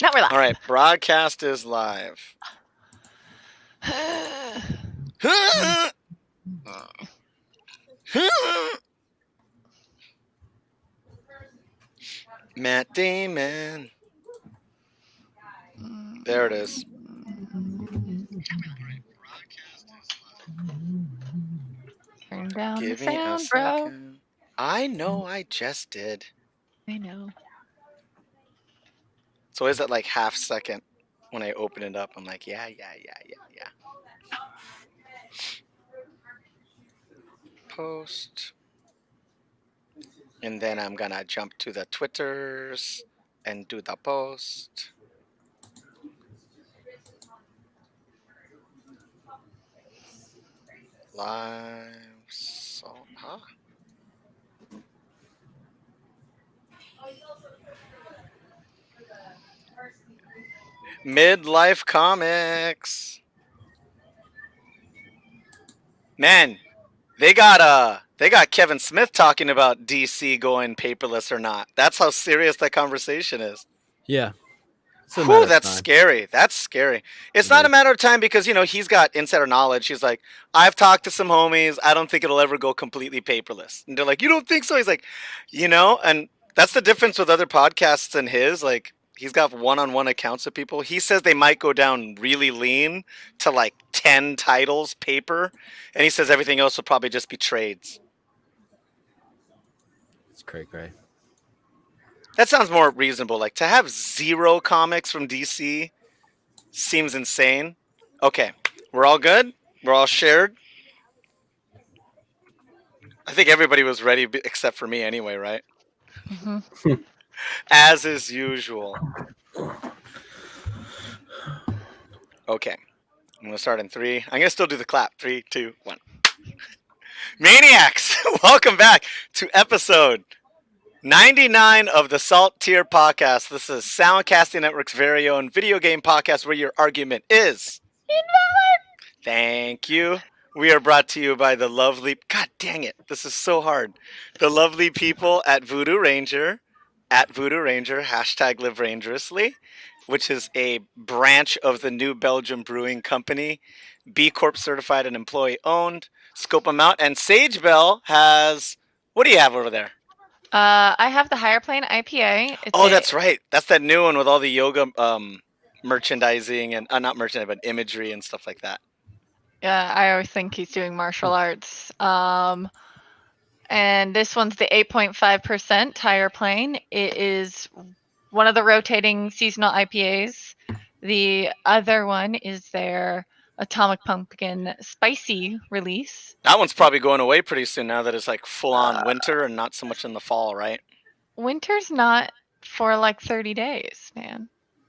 Now we're live. All right, broadcast is live. Matt Damon. There it is. Turn down Give the me a sound, bro. second. I know I just did. I know. So is it like half second when I open it up? I'm like, yeah. Post. And then I'm gonna jump to the Twitters and do the post. Live. Huh? Midlife Comics. Man, they got Kevin Smith talking about DC going paperless or not. That's how serious that conversation is. Yeah. It's a matter Whew, of that's time. scary. That's scary. It's It not a is. matter of time because he's got insider knowledge. He's like, I've talked to some homies. I don't think it'll ever go completely paperless. And they're like, you don't think so? He's like, and that's the difference with other podcasts and his. Like, he's got one-on-one accounts of people. He says they might go down really lean to like 10 titles paper, and he says everything else will probably just be trades. It's cray. That sounds more reasonable. Like, to have 0 comics from DC seems insane. Okay, we're all good? We're all shared? I think everybody was ready except for me anyway, right? Mm-hmm. As is usual. Okay, I'm going to start in 3. I'm going to still do the clap. 3, 2, 1. Maniacs! Welcome back to episode 99 of the Salt Tier Podcast. This is Soundcasting Network's very own video game podcast where your argument is Invalid. Thank you. We are brought to you by the lovely... God dang it. This is so hard. The lovely people at Voodoo Ranger. At Voodoo Ranger. Hashtag Live Rangerously. Which is a branch of the New Belgium Brewing Company. B Corp certified and employee owned. Scope them out. And Sage Bell has... What do you have over there? I have the Higher Plane IPA. That's right. That's that new one with all the yoga merchandising and... not merchandising, but imagery and stuff like that. Yeah, I always think he's doing martial arts. And this one's the 8.5% Higher Plane. It is one of the rotating seasonal IPAs. The other one is their Atomic Pumpkin Spicy release. That one's probably going away pretty soon now that it's like full-on winter and not so much in the fall, right? Winter's not for like 30 days, man.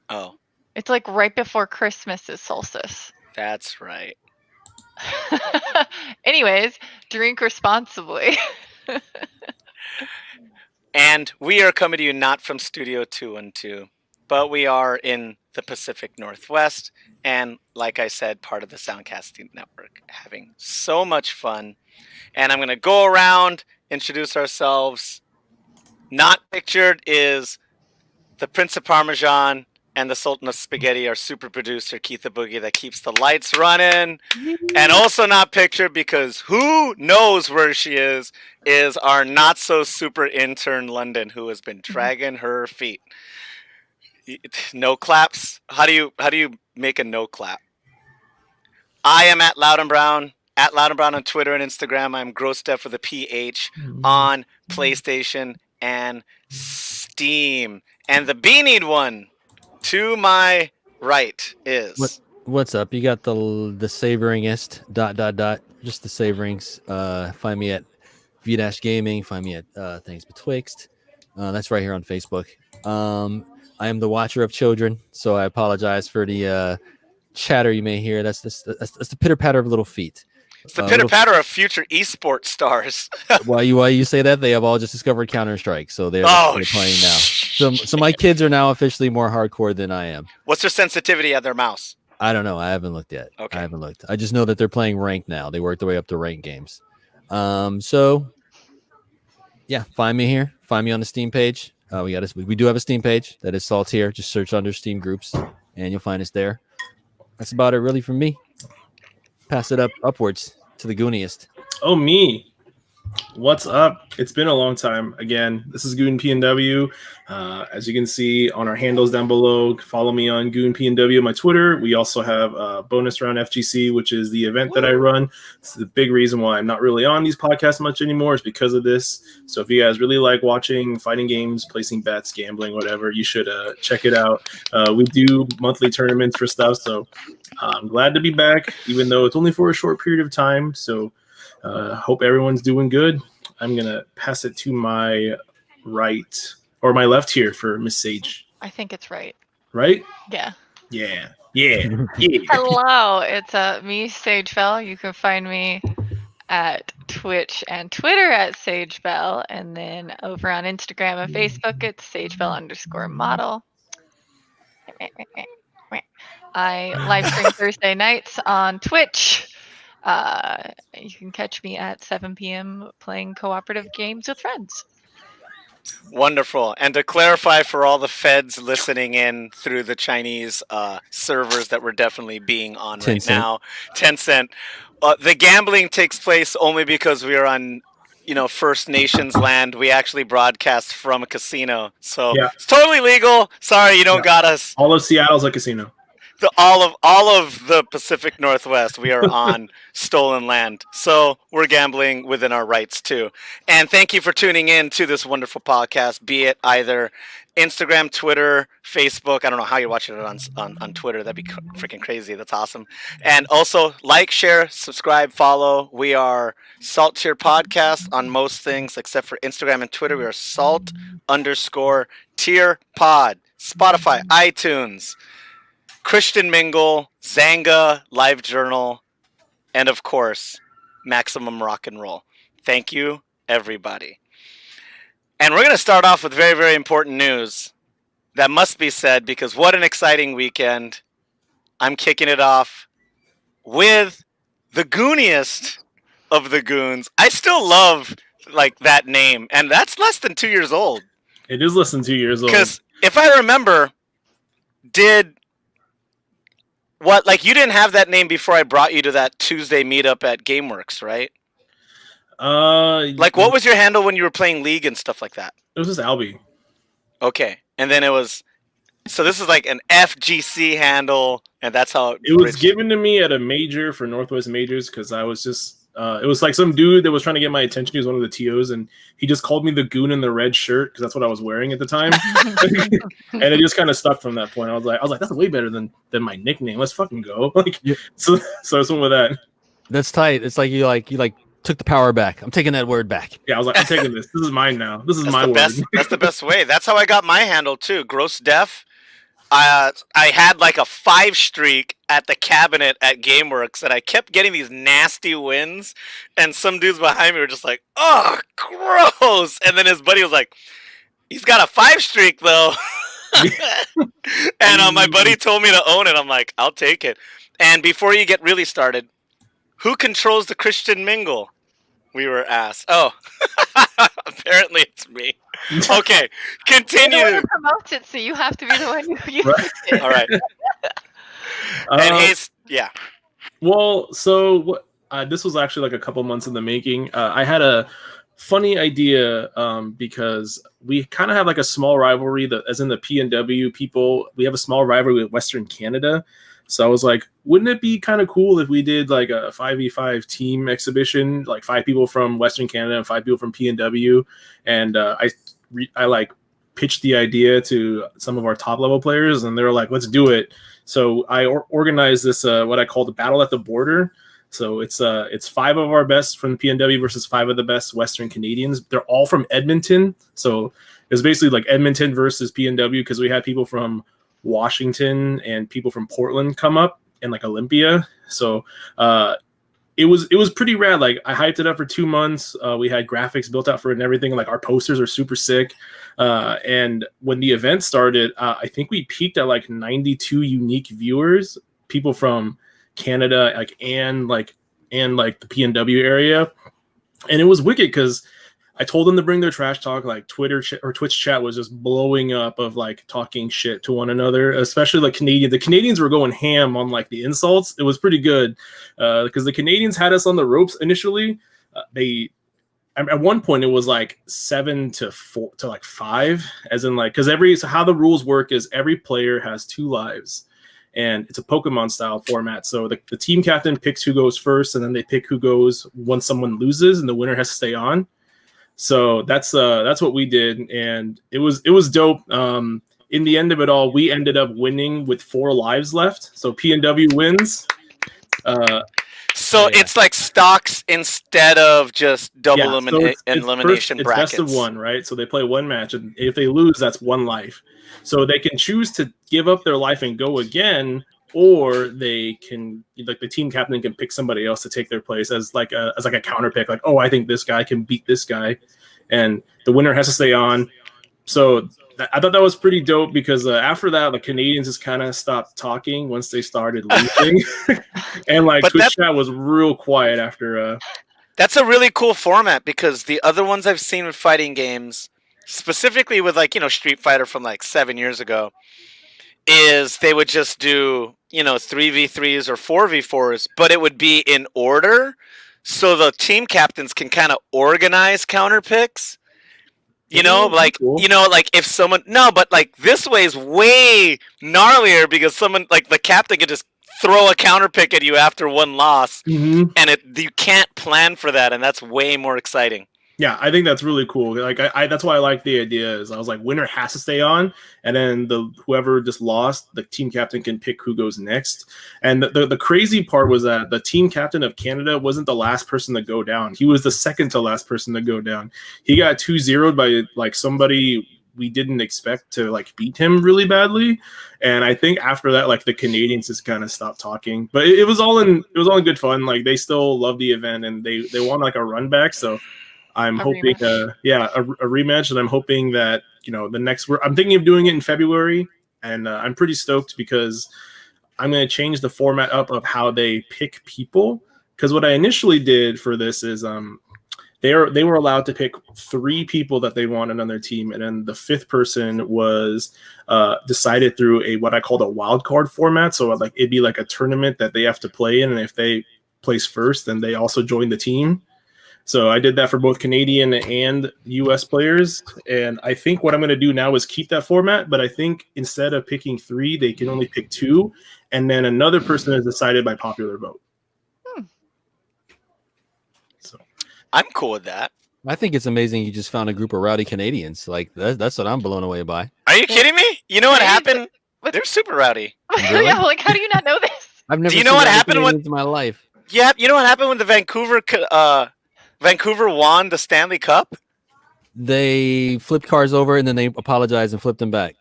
Oh. It's like right before Christmas is solstice. That's right. Anyways, drink responsibly. And we are coming to you not from Studio 212, but we are in the Pacific Northwest, and like I said, part of the Soundcasting Network, having so much fun. And I'm going to go around, introduce ourselves. Not pictured is the Prince of Parmesan and the Sultan of Spaghetti, our super producer, Keith the Boogie, that keeps the lights running. And also not pictured, because who knows where she is our not so super intern London, who has been dragging her feet. No claps. How do you make a no clap? I am at Loud and Brown on Twitter and Instagram. I'm GrossDev with a PH on PlayStation and Steam. And the beanied one to my right is... What's up? You got the Savoringist ... Just the Savorings. Find me at V-Gaming. Find me at Things Betwixt. That's right here on Facebook. I am the watcher of children, so I apologize for the chatter you may hear. That's the pitter patter of little feet. It's the pitter patter of future esports stars. Why you say that? They have all just discovered Counter-Strike, so they're playing now. So my kids are now officially more hardcore than I am. What's their sensitivity at their mouse? I don't know. I haven't looked yet. Okay. I haven't looked. I just know that they're playing ranked now. They work their way up to ranked games. So yeah, find me here. Find me on the Steam page. We do have a Steam page that is Saltier. Just search under Steam groups, and you'll find us there. That's about it, really, from me. Pass it upwards to the Gooniest. Oh, me. What's up? It's been a long time. Again, this is Goon PNW. As you can see on our handles down below, follow me on Goon PNW on my Twitter. We also have Bonus Round FGC, which is the event that I run. It's the big reason why I'm not really on these podcasts much anymore is because of this. So if you guys really like watching fighting games, placing bets, gambling, whatever, you should check it out. We do monthly tournaments for stuff. So I'm glad to be back, even though it's only for a short period of time. So hope everyone's doing good. I'm going to pass it to my right or my left here for Miss Sage. I think it's right. Right? Yeah. Yeah. Hello, it's me, Sage Bell. You can find me at Twitch and Twitter at Sage Bell, and then over on Instagram and Facebook, it's SageBell_model. I live stream Thursday nights on Twitch. You can catch me at 7 p.m. playing cooperative games with friends. Wonderful. And to clarify for all the feds listening in through the Chinese servers that we're definitely being on right now, Tencent, the gambling takes place only because we are on, First Nations land. We actually broadcast from a casino. So It's totally legal. Sorry, you don't got us. All of Seattle's a casino. All of the Pacific Northwest, we are on stolen land. So we're gambling within our rights too. And thank you for tuning in to this wonderful podcast, be it either Instagram, Twitter, Facebook. I don't know how you're watching it on Twitter. That'd be freaking crazy. That's awesome. And also like, share, subscribe, follow. We are Salt Tier Podcast on most things except for Instagram and Twitter. We are Salt_Tier Pod. Spotify, iTunes, Christian Mingle, Zanga, Live Journal, and of course, Maximum Rock and Roll. Thank you, everybody. And we're going to start off with very, very important news that must be said because what an exciting weekend. I'm kicking it off with the gooniest of the goons. I still love that name, and that's less than 2 years old. It is less than 2 years old. Because if I remember, you didn't have that name before I brought you to that Tuesday meetup at GameWorks, right? What was your handle when you were playing League and stuff like that? It was just Albie. Okay, and then so this is like an FGC handle, and that's how it was given to me at a major for Northwest Majors because I was just. It was like some dude that was trying to get my attention. He was one of the TOs, and he just called me the goon in the red shirt because that's what I was wearing at the time. And it just kind of stuck from that point. I was like, that's way better than my nickname. Let's fucking go. So I went with that. That's tight. It's like you took the power back. I'm taking that word back. Yeah, I was like, I'm taking this. This is mine now. This is my word. That's the best way. That's how I got my handle too. Gross Def. I had like a 5 streak at the cabinet at GameWorks, and I kept getting these nasty wins, and some dudes behind me were just like, "Oh, gross!" And then his buddy was like, "He's got a 5 streak though," and my buddy told me to own it. I'm like, "I'll take it." And before you get really started, who controls the Christian Mingle? We were asked. Oh, apparently it's me. Okay, continue. You're the one who promotes it, so you have to be the one who uses it. All right. And yeah. Well, so this was actually like a couple months in the making. I had a funny idea because we kind of have like a small rivalry, as in the PNW people. We have a small rivalry with Western Canada. So I was like, wouldn't it be kind of cool if we did like a 5v5 team exhibition, like 5 people from Western Canada and 5 people from PNW? And I pitched the idea to some of our top level players, and they were like, let's do it. So I organized this, what I call the Battle at the Border. So it's 5 of our best from the PNW versus 5 of the best Western Canadians. They're all from Edmonton. So it's basically like Edmonton versus PNW because we had people from Washington and people from Portland come up and like Olympia. So it was pretty rad. Like I hyped it up for 2 months. We had graphics built out for it and everything. Like our posters are super sick. And when the event started, I think we peaked at like 92 unique viewers, people from Canada, and the PNW area. And it was wicked because I told them to bring their trash talk. Like Twitter or Twitch chat was just blowing up of like talking shit to one another, especially like Canadians. The Canadians were going ham on like the insults. It was pretty good because the Canadians had us on the ropes initially. At one point it was like 7 to 4 to like 5, as in like because how the rules work is every player has 2 lives. And it's a Pokemon style format. So the team captain picks who goes first, and then they pick who goes once someone loses, and the winner has to stay on. So that's what we did, and it was dope. In the end of it all, we ended up winning with 4 lives left. So PNW wins. So it's like stocks instead of just double elimination brackets. It's best of 1, right? So they play 1 match, and if they lose, that's 1 life. So they can choose to give up their life and go again, or they can, like, the team captain can pick somebody else to take their place as like a counter pick. Like, oh, I think this guy can beat this guy, and the winner has to stay on. So I thought that was pretty dope because after that, the Canadians just kind of stopped talking once they started losing, and like Twitch chat was real quiet after. That's a really cool format because the other ones I've seen with fighting games, specifically with like Street Fighter from like 7 years ago, is they would just do 3v3s or 4v4s, but it would be in order, so the team captains can kind of organize counter picks. Like if someone but like this way is way gnarlier because someone like the captain could just throw a counter pick at you after 1 loss, and you can't plan for that, and that's way more exciting. Yeah, I think that's really cool. Like, I that's why I like the idea. Is I was like, winner has to stay on, and then whoever just lost, the team captain can pick who goes next. And the crazy part was that the team captain of Canada wasn't the last person to go down. He was the second to last person to go down. He got 2-0'd by like somebody we didn't expect to like beat him really badly. And I think after that, like the Canadians just kind of stopped talking. But it was all in good fun. Like they still love the event, and they want like a run back. So I'm hoping, a rematch, and I'm hoping that the next. I'm thinking of doing it in February, and I'm pretty stoked because I'm going to change the format up of how they pick people. Because what I initially did for this is they were allowed to pick 3 people that they wanted on their team, and then the 5th person was decided through what I called a wild card format. So like it'd be like a tournament that they have to play in, and if they place first, then they also join the team. So I did that for both Canadian and US players. And I think what I'm going to do now is keep that format. But I think instead of picking 3, they can only pick 2. And then another person is decided by popular vote. So I'm cool with that. I think it's amazing you just found a group of rowdy Canadians. Like that's what I'm blown away by. Are you kidding me? You know what happened? They're super rowdy. Really? Yeah, like how do you not know this? I've never. Do you know what happened in my life? Yeah, you know what happened when the Vancouver won the Stanley Cup? They flipped cars over and then they apologized and flipped them back.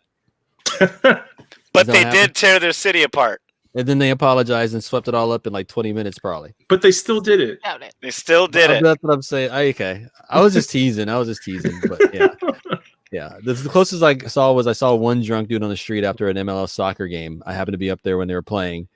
But they did tear their city apart. And then they apologized and swept it all up in like 20 minutes, probably. But they still did it. They still did it. That's what I'm saying. Okay. I was just teasing. But yeah. Yeah. The closest I saw one drunk dude on the street after an MLS soccer game. I happened to be up there when they were playing.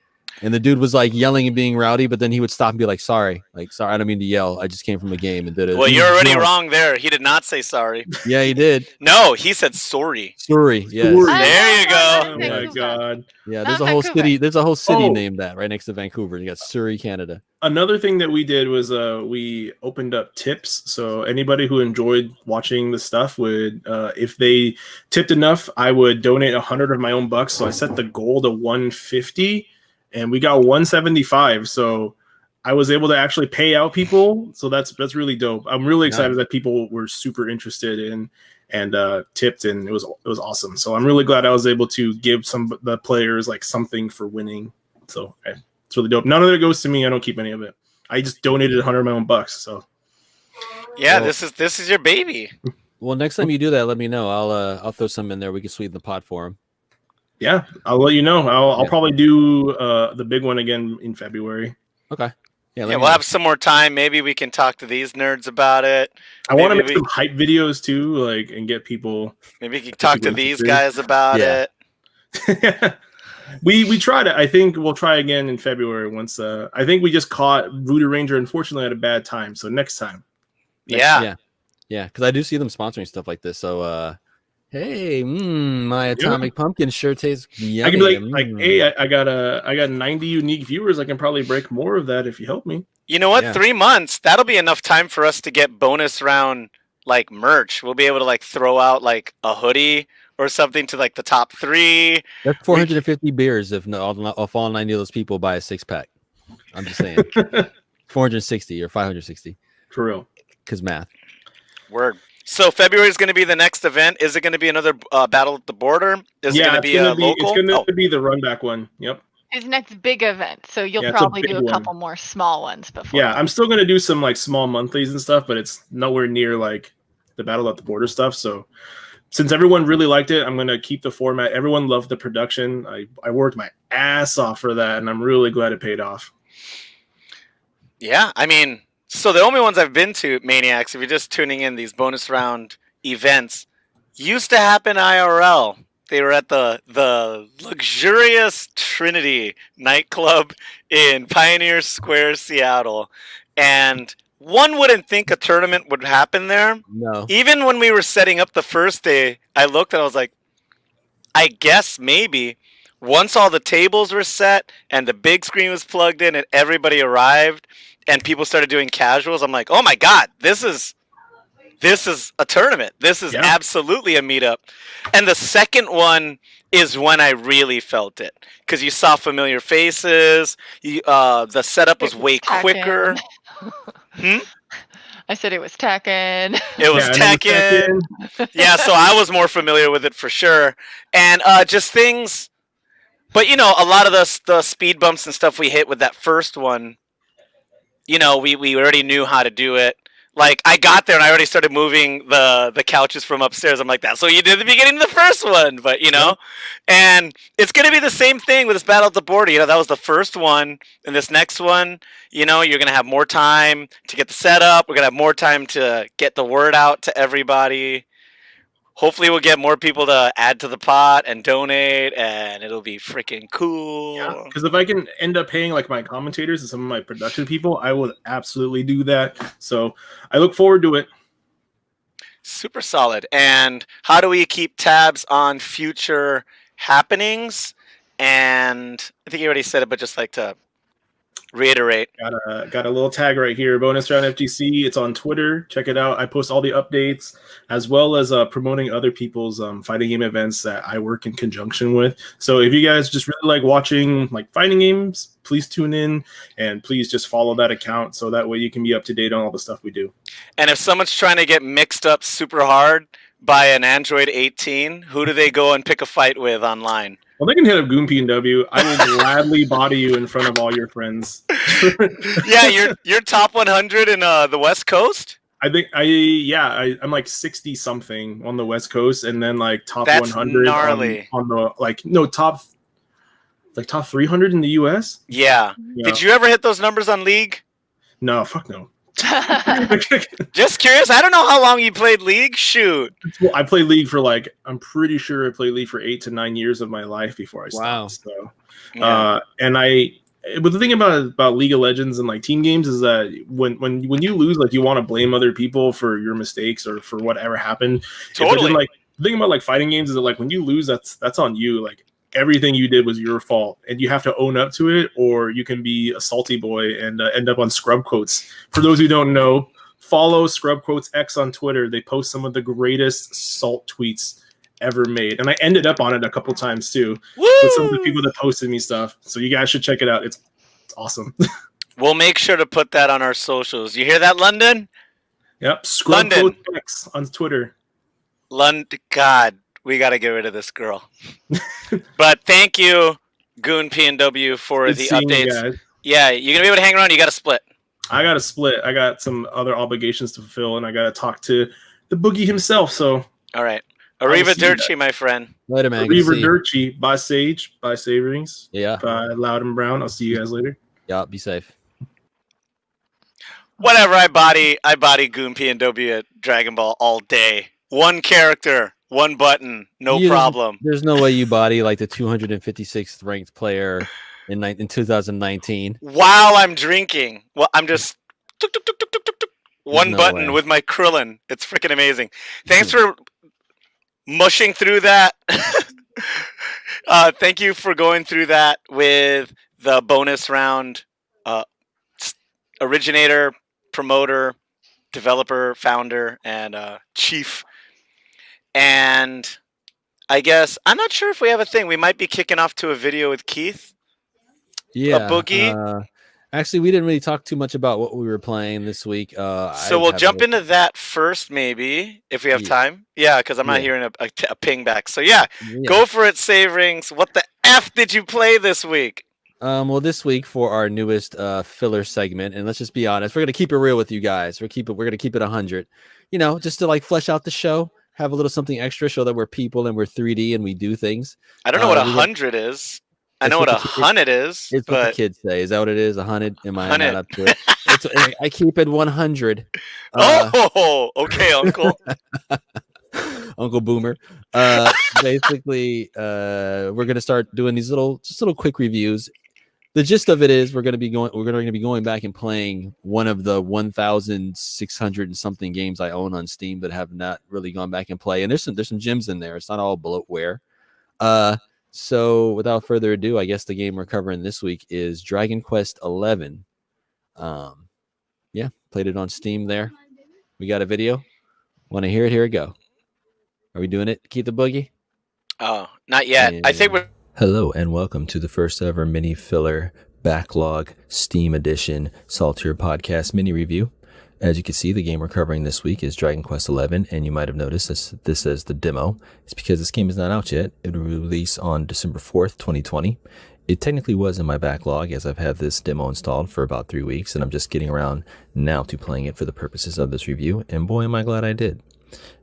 And the dude was like yelling and being rowdy, but then he would stop and be like, sorry, I don't mean to yell. I just came from a game and did it. Well, you're already wrong there. He did not say sorry. Yeah, he did. No, he said sorry. Sorry, yes. There you go. Oh my God. Yeah, there's a whole city named that right next to Vancouver. You got Surrey, Canada. Another thing that we did was we opened up tips. So anybody who enjoyed watching the stuff would, if they tipped enough, I would donate 100 of my own bucks. So I set the goal to 150. And we got 175, so I was able to actually pay out people. So that's really dope. I'm really excited that people were super interested in and tipped, and it was awesome. So I'm really glad I was able to give some the players like something for winning. So it's really dope. None of it goes to me. I don't keep any of it. I just donated 100 of my own bucks. So yeah, this is your baby. Well, next time you do that, let me know. I'll throw some in there. We can sweeten the pot for him. Yeah, I'll let you know. I'll probably do the big one again in February. Okay. Yeah, we'll have some more time. Maybe we can talk to these nerds about it. I want to make some hype videos too, like, and get people. Maybe we can talk to these guys about it. We tried it. I think we'll try again in February once. I think we just caught Voodoo Ranger, unfortunately, at a bad time. So next time. Yeah. Yeah, because I do see them sponsoring stuff like this. So, hey, my atomic pumpkin sure tastes yummy. I can be like, hey, I got 90 unique viewers. I can probably break more of that if you help me. You know what? Yeah. 3 months. That'll be enough time for us to get bonus round like merch. We'll be able to like throw out like a hoodie or something to like the top 3. That's 450 beers if all 90 of those people buy a 6-pack. I'm just saying. 460 or 560. For real. Because math. Word. So February is going to be the next event. Is it going to be another battle at the border? Is it going to be a local? It's going to be the run back one. Yep. His next big event, so you'll Yeah, probably it's a do big a couple more small ones before. Yeah, I'm still going to do some like small monthlies and stuff, but it's nowhere near like the battle at the border stuff. So since everyone really liked it, I'm going to keep the format. Everyone loved the production. I worked my ass off for that, and I'm really glad it paid off. Yeah, I mean, so the only ones I've been to, Maniacs, if you're just tuning in, these bonus round events used to happen IRL. They were at the luxurious Trinity nightclub in Pioneer Square, Seattle. And one wouldn't think a tournament would happen there. No. Even when we were setting up the first day, I looked and I was like, I guess maybe. Once all the tables were set and the big screen was plugged in and everybody arrived and people started doing casuals, I'm like, oh my God, this is a tournament. This is absolutely a meetup. And the second one is when I really felt it. Because you saw familiar faces. The setup was way quicker. I said it was Tekken. It was Tekken. Yeah, so I was more familiar with it for sure. And just things. But, you know, a lot of the speed bumps and stuff we hit with that first one, you know, we already knew how to do it. Like, I got there and I already started moving the couches from upstairs. I'm like, that's what you did at the beginning of the first one. But, you know, and it's going to be the same thing with this Battle at the Border. You know, that was the first one. And this next one, you know, you're going to have more time to get the setup. We're going to have more time to get the word out to everybody. Hopefully we'll get more people to add to the pot and donate, and it'll be freaking cool. Yeah, because if I can end up paying like my commentators and some of my production people, I will absolutely do that. So I look forward to it. Super solid. And how do we keep tabs on future happenings? And I think you already said it, but just like to reiterate. Got a little tag right here, Bonus Round FGC. It's on Twitter. Check it out. I post all the updates as well as promoting other people's fighting game events that I work in conjunction with. So if you guys just really like watching like fighting games, please tune in and please just follow that account so that way you can be up to date on all the stuff we do. And if someone's trying to get mixed up super hard by an Android 18, who do they go and pick a fight with online? Well, they can hit up Goon P&W. I will gladly body you in front of all your friends. Yeah, you're top 100 in the West Coast? I think I'm like 60 something on the West Coast, and then like top 100 gnarly. On the top 300 in the US. Yeah. Did you ever hit those numbers on League? No, fuck no. Just curious. I don't know how long you played League. Shoot. Well, I played League for I'm pretty sure I played League for 8 to 9 years of my life before I stopped. Wow. So, but the thing about League of Legends and like team games is that when you lose, like you want to blame other people for your mistakes or for whatever happened. Totally. Then, like the thing about like fighting games is that like when you lose, that's on you. Like everything you did was your fault, and you have to own up to it, or you can be a salty boy and end up on Scrub Quotes. For those who don't know, follow Scrub Quotes X on Twitter. They post some of the greatest salt tweets ever made, and I ended up on it a couple times too. Woo! With some of the people that posted me stuff. So you guys should check it out. It's awesome. We'll make sure to put that on our socials. You hear that, London? Yep. Scrub Quotes X on Twitter. London, God. We got to get rid of this girl. But thank you, Goon P&W, for the updates. Yeah, you're going to be able to hang around. You got to split. I got to split. I got some other obligations to fulfill, and I got to talk to the Boogie himself. So, all right. Arrivederci, my friend. Later, man. Arrivederci. By Sage. By Savorings. Yeah. By Loud and Brown. I'll see you guys later. Yeah, be safe. Whatever. I body Goon P&W at Dragon Ball all day. One character. One button, no problem. There's no way you body like the 256th ranked player in 2019. While I'm drinking. Well, I'm just... one no button way. with my Krillin. It's freaking amazing. Thanks for mushing through that. Thank you for going through that with the bonus round. Uh, originator, promoter, developer, founder, and chief. And I guess I'm not sure if we have a thing. We might be kicking off to a video with Keith. Yeah. Boogie. Actually, we didn't really talk too much about what we were playing this week. So we'll jump into that first, maybe, if we have time. Yeah, because I'm not hearing a ping back. So yeah, go for it, Savorings. What the F did you play this week? Well, this week for our newest filler segment, and let's just be honest, we're gonna keep it real with you guys. We're gonna keep it 100. You know, just to like flesh out the show, have a little something extra, show that we're people and we're 3D and we do things. I don't know what 100 is. I know what 100 is. It's but... what the kids say. Is that what it is? 100? Am I not up to it? I keep it 100. Oh, okay, Uncle. Uncle Boomer. Basically, we're gonna start doing these little quick reviews. The gist of it is we're gonna be going back and playing one of the 1,600 and something games I own on Steam that have not really gone back and play. And there's some gems in there. It's not all bloatware. So without further ado, I guess the game we're covering this week is Dragon Quest XI. Yeah, played it on Steam there. We got a video. Want to hear it? Here we go. Are we doing it? Keep the boogie? Oh, not yet. I think we're... Hello and welcome to the first ever mini filler backlog Steam edition Saltier podcast mini review. As you can see, the game we're covering this week is Dragon Quest XI, and you might have noticed this as the demo. It's because this game is not out yet. It will release on December 4th, 2020. It technically was in my backlog as I've had this demo installed for about 3 weeks, and I'm just getting around now to playing it for the purposes of this review, and boy am I glad I did.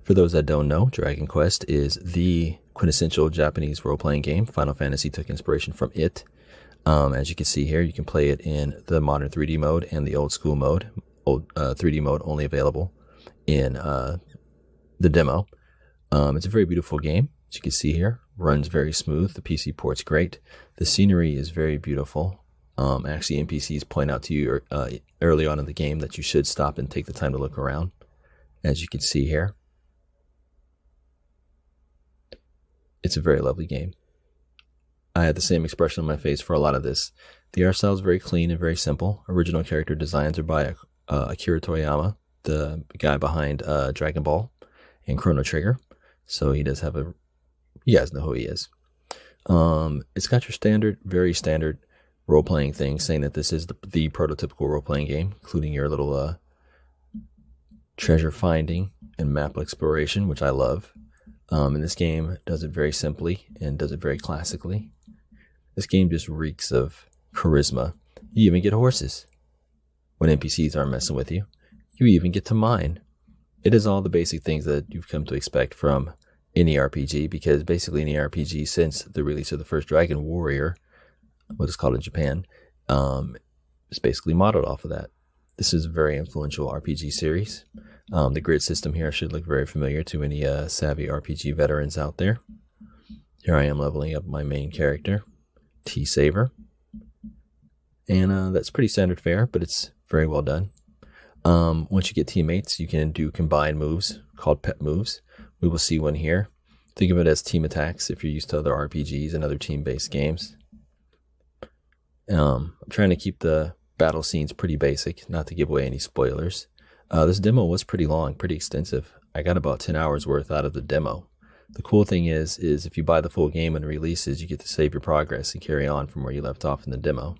For those that don't know, Dragon Quest is the quintessential Japanese role-playing game. Final Fantasy took inspiration from it. As you can see here, you can play it in the modern 3D mode and the old school mode. 3D mode only available in the demo. It's a very beautiful game. As you can see here, runs very smooth. The PC port's great. The scenery is very beautiful. Actually, NPCs point out to you early on in the game that you should stop and take the time to look around. As you can see here, it's a very lovely game. I had the same expression on my face for a lot of this. The art style is very clean and very simple. Original character designs are by Akira Toriyama, the guy behind Dragon Ball and Chrono Trigger. So he does have you guys know who he is. It's got your very standard role-playing thing, saying that this is the prototypical role-playing game, including your little treasure finding and map exploration, which I love. And this game does it very simply and does it very classically. This game just reeks of charisma. You even get horses when NPCs aren't messing with you. You even get to mine. It is all the basic things that you've come to expect from any RPG, because basically any RPG since the release of the first Dragon Warrior, what is called in Japan, is basically modeled off of that. This is a very influential RPG series. The grid system here should look very familiar to any savvy RPG veterans out there. Here I am leveling up my main character, T-Saver. And that's pretty standard fare, but it's very well done. Once you get teammates, you can do combined moves called pet moves. We will see one here. Think of it as team attacks if you're used to other RPGs and other team-based games. I'm trying to keep the battle scenes pretty basic, not to give away any spoilers. This demo was pretty long, pretty extensive. I got about 10 hours worth out of the demo. The cool thing is if you buy the full game when it releases, you get to save your progress and carry on from where you left off in the demo.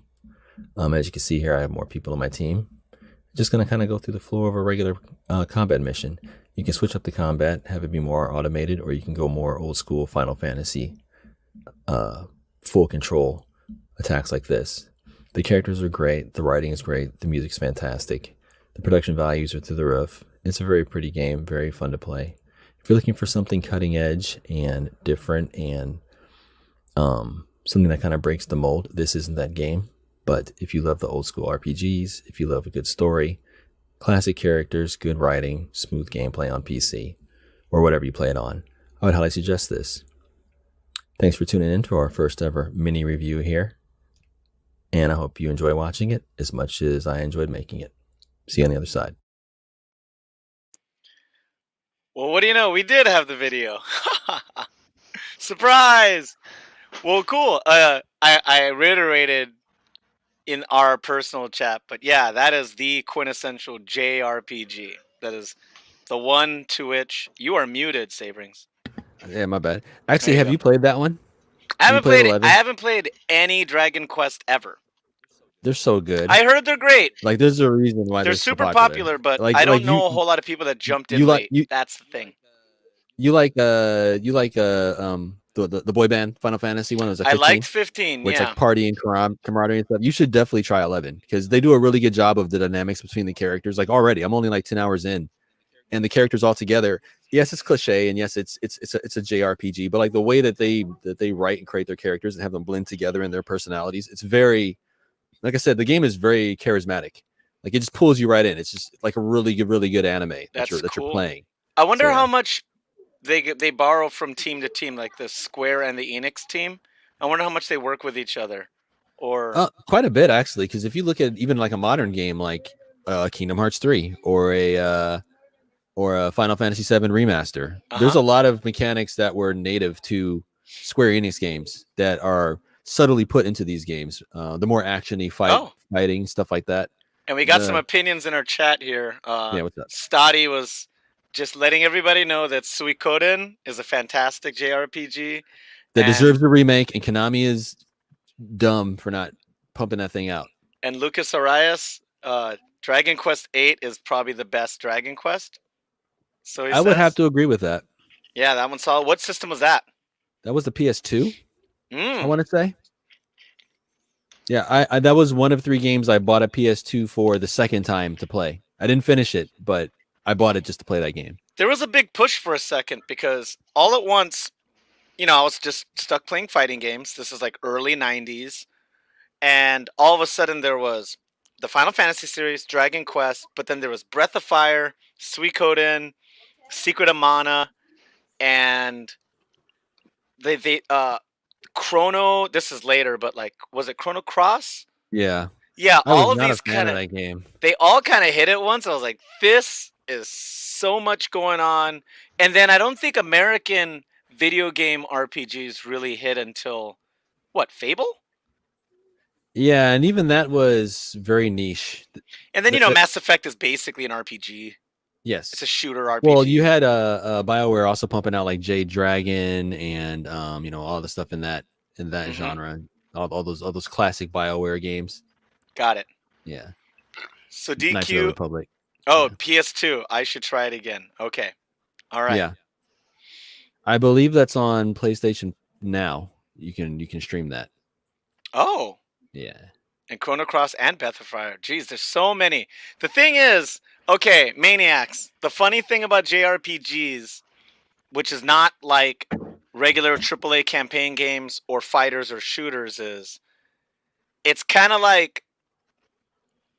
As you can see here, I have more people on my team. Just going to kind of go through the flow of a regular combat mission. You can switch up the combat, have it be more automated, or you can go more old school Final Fantasy full control attacks like this. The characters are great, the writing is great, the music's fantastic, the production values are through the roof. It's a very pretty game, very fun to play. If you're looking for something cutting edge and different and something that kind of breaks the mold, this isn't that game. But if you love the old school RPGs, if you love a good story, classic characters, good writing, smooth gameplay on PC, or whatever you play it on, I would highly suggest this. Thanks for tuning in to our first ever mini review here. And I hope you enjoy watching it as much as I enjoyed making it. See you on the other side. Well, what do you know? We did have the video. Surprise! Well, cool. I reiterated in our personal chat, but yeah, that is the quintessential JRPG. That is the one to which you are muted, Savorings. Yeah, my bad. There Actually, you have go. you played that one? I Have you haven't played played it. I 11? haven't played any Dragon Quest ever. They're so good. I heard they're great. Like, there's a reason why They're they're so super popular. popular, but Like I don't you know a whole lot of people that jumped in you like late. you That's the thing. you like the boy band Final Fantasy one. It was like I 15, liked 15, where it's yeah. like party and camaraderie and stuff. You should definitely try 11 because they do a really good job of the dynamics between the characters. Like already, I'm only like 10 hours in, and the characters all together. Yes, it's cliche, and yes, it's a JRPG, but like the way that they write and create their characters and have them blend together in their personalities, it's very, like I said, the game is very charismatic. Like it just pulls you right in. It's just like a really good anime That's that cool. you're playing. I wonder So, how yeah. much they borrow from team to team, like the Square and the Enix team. I wonder how much they work with each other. Or Quite a bit actually, because if you look at even like a modern game like Kingdom Hearts 3 or a Final Fantasy 7 remaster, there's a lot of mechanics that were native to Square Enix games that are subtly put into these games. The more actiony fighting stuff like that. And we got some opinions in our chat here. Yeah, what's up? Stoddy was just letting everybody know that Suikoden is a fantastic JRPG that deserves a remake, and Konami is dumb for not pumping that thing out. And Lucas Arias, Dragon Quest 8 is probably the best Dragon Quest. So I would have to agree with that. Yeah, that one's solid. What system was that? That was the PS2. I want to say. Yeah, I that was one of 3 games I bought a PS2 for the second time to play. I didn't finish it, but I bought it just to play that game. There was a big push for a second because all at once, I was just stuck playing fighting games. This is like early 90s. And all of a sudden there was the Final Fantasy series, Dragon Quest, but then there was Breath of Fire, Suikoden, Secret of Mana, and they Chrono. This is later, but like, was it Chrono Cross? Yeah. Yeah, I was all of not these a fan of that game. They all kind of hit at once. I was like, this is so much going on. And then I don't think American video game RPGs really hit until what, Fable? Yeah, and even that was very niche. And then Mass Effect is basically an RPG. Yes, it's a shooter RPG. Well, you had BioWare also pumping out like Jade Dragon and all the stuff in that genre, all those classic BioWare games. Got it. Yeah. So DQ. Knights of the Republic. Oh, yeah. PS2. I should try it again. Okay. All right. Yeah. I believe that's on PlayStation now. You can stream that. Oh. Yeah. And Chrono Cross and Breath of Fire. Jeez, there's so many. The thing is, okay, Maniacs. The funny thing about JRPGs, which is not like regular AAA campaign games or fighters or shooters, is it's kind of like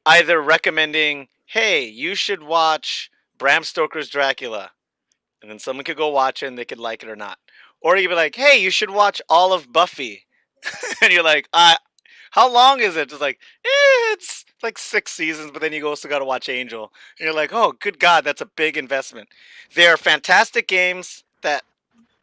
either recommending, hey, you should watch Bram Stoker's Dracula. And then someone could go watch it and they could like it or not. Or you'd be like, hey, you should watch all of Buffy. And you're like, how long is it? It's like, it's like 6 seasons, but then you also got to watch Angel. And you're like, oh, good God, that's a big investment. They're fantastic games that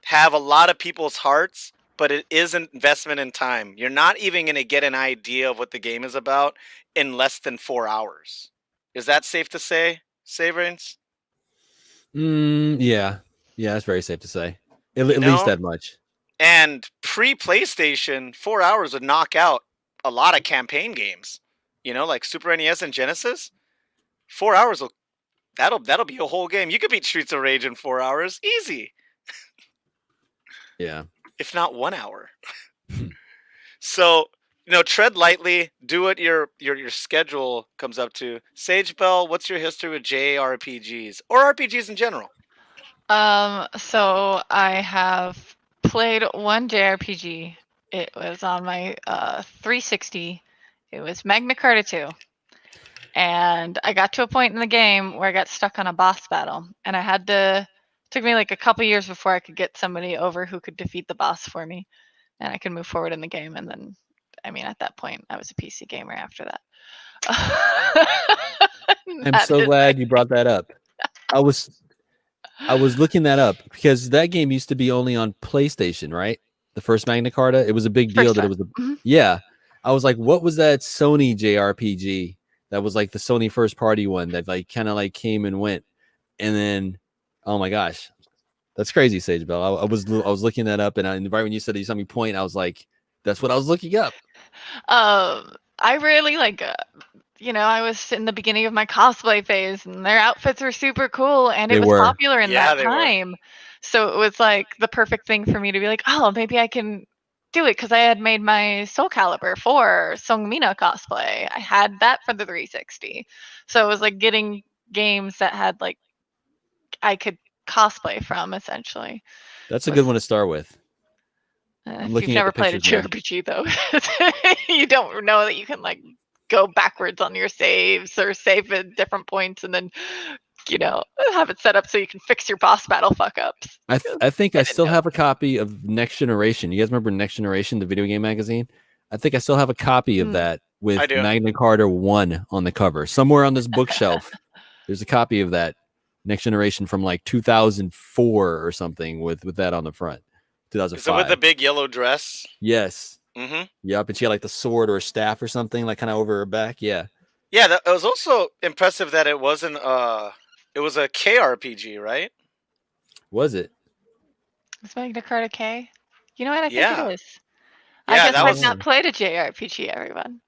have a lot of people's hearts, but it is an investment in time. You're not even going to get an idea of what the game is about in less than 4 hours. Is that safe to say, Savorings? Yeah. Yeah, that's very safe to say. At least that much. And pre-PlayStation, 4 hours would knock out a lot of campaign games. Like Super NES and Genesis. 4 hours that'll be a whole game. You could beat Streets of Rage in 4 hours, easy. Yeah. If not 1 hour. So, tread lightly. Do what your schedule comes up to. Sage Bell, what's your history with JRPGs or RPGs in general? So I have played one JRPG. It was on my 360. It was Magna Carta 2. And I got to a point in the game where I got stuck on a boss battle. And took me like a couple years before I could get somebody over who could defeat the boss for me. And I could move forward in the game. And then, at that point, I was a PC gamer after that. I'm so glad you brought that up. I was looking that up because that game used to be only on PlayStation, right? The first Magna Carta. It was a big deal First that it one. was a Mhm. yeah. I was like, what was that Sony JRPG that was like the Sony first party one that like kind of like came and went, and then oh my gosh, that's crazy, Sage Bell. I was looking that up, and right when you said that you saw me point, I was like, that's what I was looking up. I really like, I was in the beginning of my cosplay phase, and their outfits were super cool, and They it was were. popular in Yeah, that they were. time. So it was like the perfect thing for me to be like, oh, maybe I can do it because I had made my Soul Calibur 4 Songmina cosplay. I had that for the 360. So it was like getting games that had like I could cosplay from essentially. That's a good Was one to start with. I'm If you've looking at the never played a pictures now. JRPG though, you don't know that you can like go backwards on your saves or save at different points and then have it set up so you can fix your boss battle fuck ups. I think I I didn't still know. have a copy of Next Generation. You guys remember Next Generation, the video game magazine? I think I still have a copy of Mm. that I with do. Magna Carta 1 on the cover. Somewhere on this bookshelf, there's a copy of that Next Generation from like 2004 or something with that on the front. Is it with the 2005. big yellow dress? Yes. Mm-hmm. Yep. And she had like the sword or a staff or something, like kind of over her back. Yeah. Yeah, it was also impressive that it wasn't it was a KRPG, right? Was it? Is Magna Carta K? You know what? I think it Yeah. is. I Yeah, guess that I've was not played a JRPG, everyone.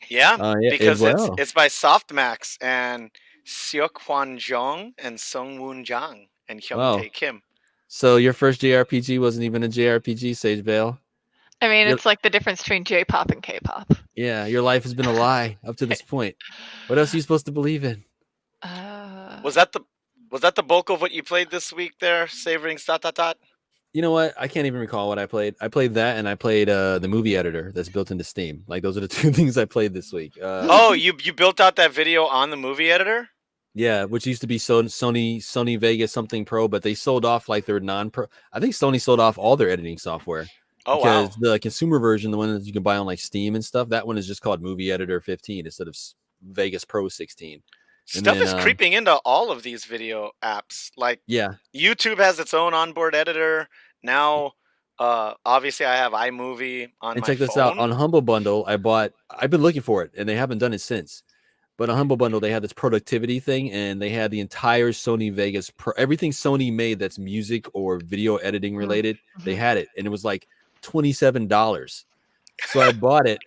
yeah, Yeah. because Well. it's by Softmax and Seok Hwan Jong and Sung Woon Jang and Hyung Wow. Tae Kim. So your first JRPG wasn't even a JRPG, Sage Bale. I mean, Your, it's like the difference between J-pop and K-pop. yeah, your life has been a lie up to this point. What else are you supposed to believe in? Was that the bulk of what you played this week there, Savorings dot dot dot? You know what? I can't even recall what I played. I played that, and I played the movie editor that's built into Steam. Like those are the two things I played this week. Oh, you built out that video on the movie editor? Yeah, which used to be Sony Vegas something Pro, but they sold off like their non-pro. I think Sony sold off all their editing software Oh because wow. the consumer version, the one that you can buy on like Steam and stuff, that one is just called Movie Editor 15 instead of Vegas Pro 16. And Stuff then is creeping into all of these video apps. Like yeah, YouTube has its own onboard editor. Now obviously I have iMovie on and my check this out phone. on Humble Bundle. I've been looking for it, and they haven't done it since. But on Humble Bundle, they had this productivity thing, and they had the entire Sony Vegas Pro, everything Sony made that's music or video editing related. They had it, and it was like $27. So I bought it,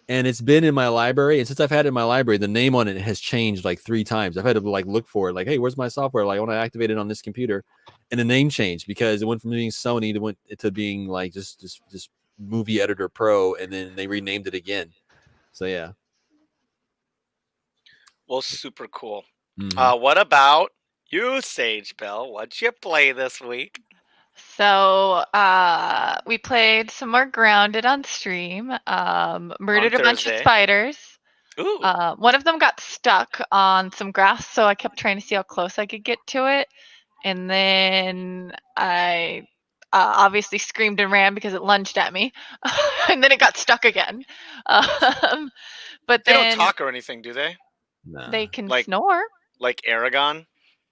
and it's been in my library. And since I've had it in my library, the name on it has changed like 3 times. I've had to like look for it, like, hey, where's my software? Like, I want to activate it on this computer, and the name changed because it went from being Sony to being like just Movie Editor Pro, and then they renamed it again. So yeah. Well, super cool. Mhm. What about you, Sage Bell? What'd you play this week? So we played some more Grounded on stream. Murdered a bunch of Thursday. spiders. Ooh. One of them got stuck on some grass, so I kept trying to see how close I could get to it. And then I obviously screamed and ran because it lunged at me. And then it got stuck again. But They don't then talk or anything, do they? Nah. they can Like- snore. Like Aragon?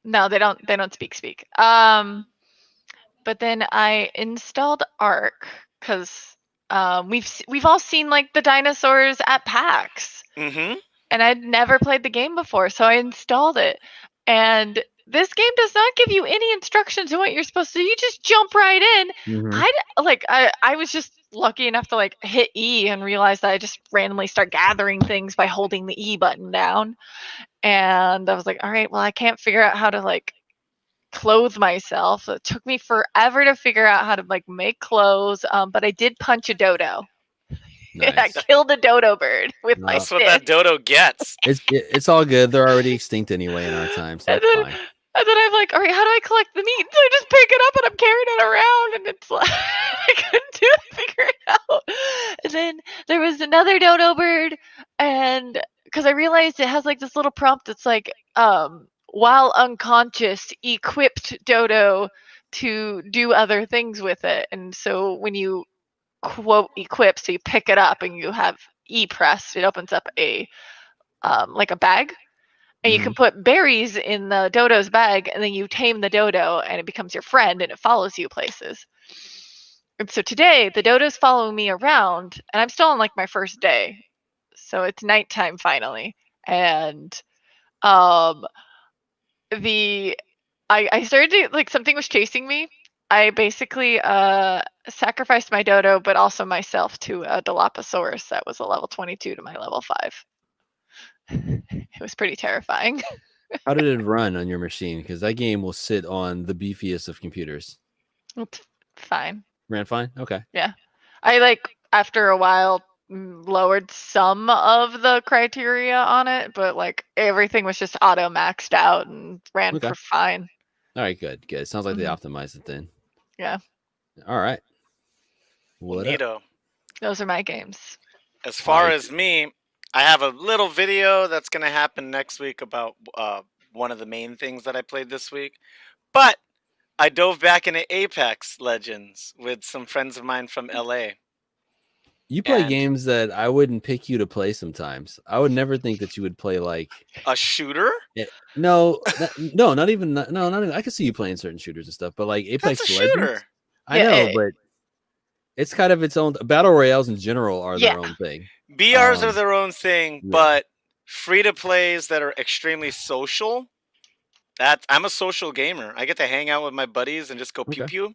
No, they don't speak. But then I installed Ark because we've all seen like the dinosaurs at PAX, Mm-hmm. and I'd never played the game before, so I installed it. And this game does not give you any instructions on what you're supposed to do. You just jump right in. Mhm. I was just lucky enough to like hit E and realize that I just randomly start gathering things by holding the E button down. And I was like, all right, well, I can't figure out how to like clothe myself. It took me forever to figure out how to like make clothes, but I did punch a dodo. I Nice. killed a dodo bird with my That's what stick. that dodo gets. It's all good. They're already extinct anyway in our time, so And that's then, fine. and then I'm like, all right, how do I collect the meat? So I just pick it up and I'm carrying it around, and it's like I couldn't figure it out. And then there was another dodo bird, and because I realized it has like this little prompt that's like, while unconscious, equipped dodo to do other things with it. And so when you quote equip, so you pick it up and you have E pressed, it opens up a like a bag. And you can put berries in the dodo's bag, and then you tame the dodo, and it becomes your friend, and it follows you places. And so today, the dodo's following me around, and I'm still on like my first day. So it's nighttime finally. And I started to, like, something was chasing me. I basically sacrificed my dodo, but also myself to a Dilophosaurus that was a level 22 to my level 5. It was pretty terrifying. How did it run on your machine? Because that game will sit on the beefiest of computers. It's fine. Ran fine? Okay. Yeah. I, like, after a while, lowered some of the criteria on it, but, like, everything was just auto maxed out and ran Okay. for fine. All right, good. Sounds like they Mhm. optimized it then. Yeah. All right. What up? Neato. Those are my games. As far Like- as me, I have a little video that's going to happen next week about one of the main things that I played this week. But I dove back into Apex Legends with some friends of mine from LA. You play And- games that I wouldn't pick you to play sometimes. I would never think that you would play like A shooter? no, not even. I can see you playing certain shooters and stuff, but like Apex That's a Legends, shooter. I Yeah, know, but it's kind of its own. Battle royales in general are Yeah. their own thing. BRs are their own thing, yeah. but free to plays that are extremely social. I'm a social gamer. I get to hang out with my buddies and just go pew Okay. pew.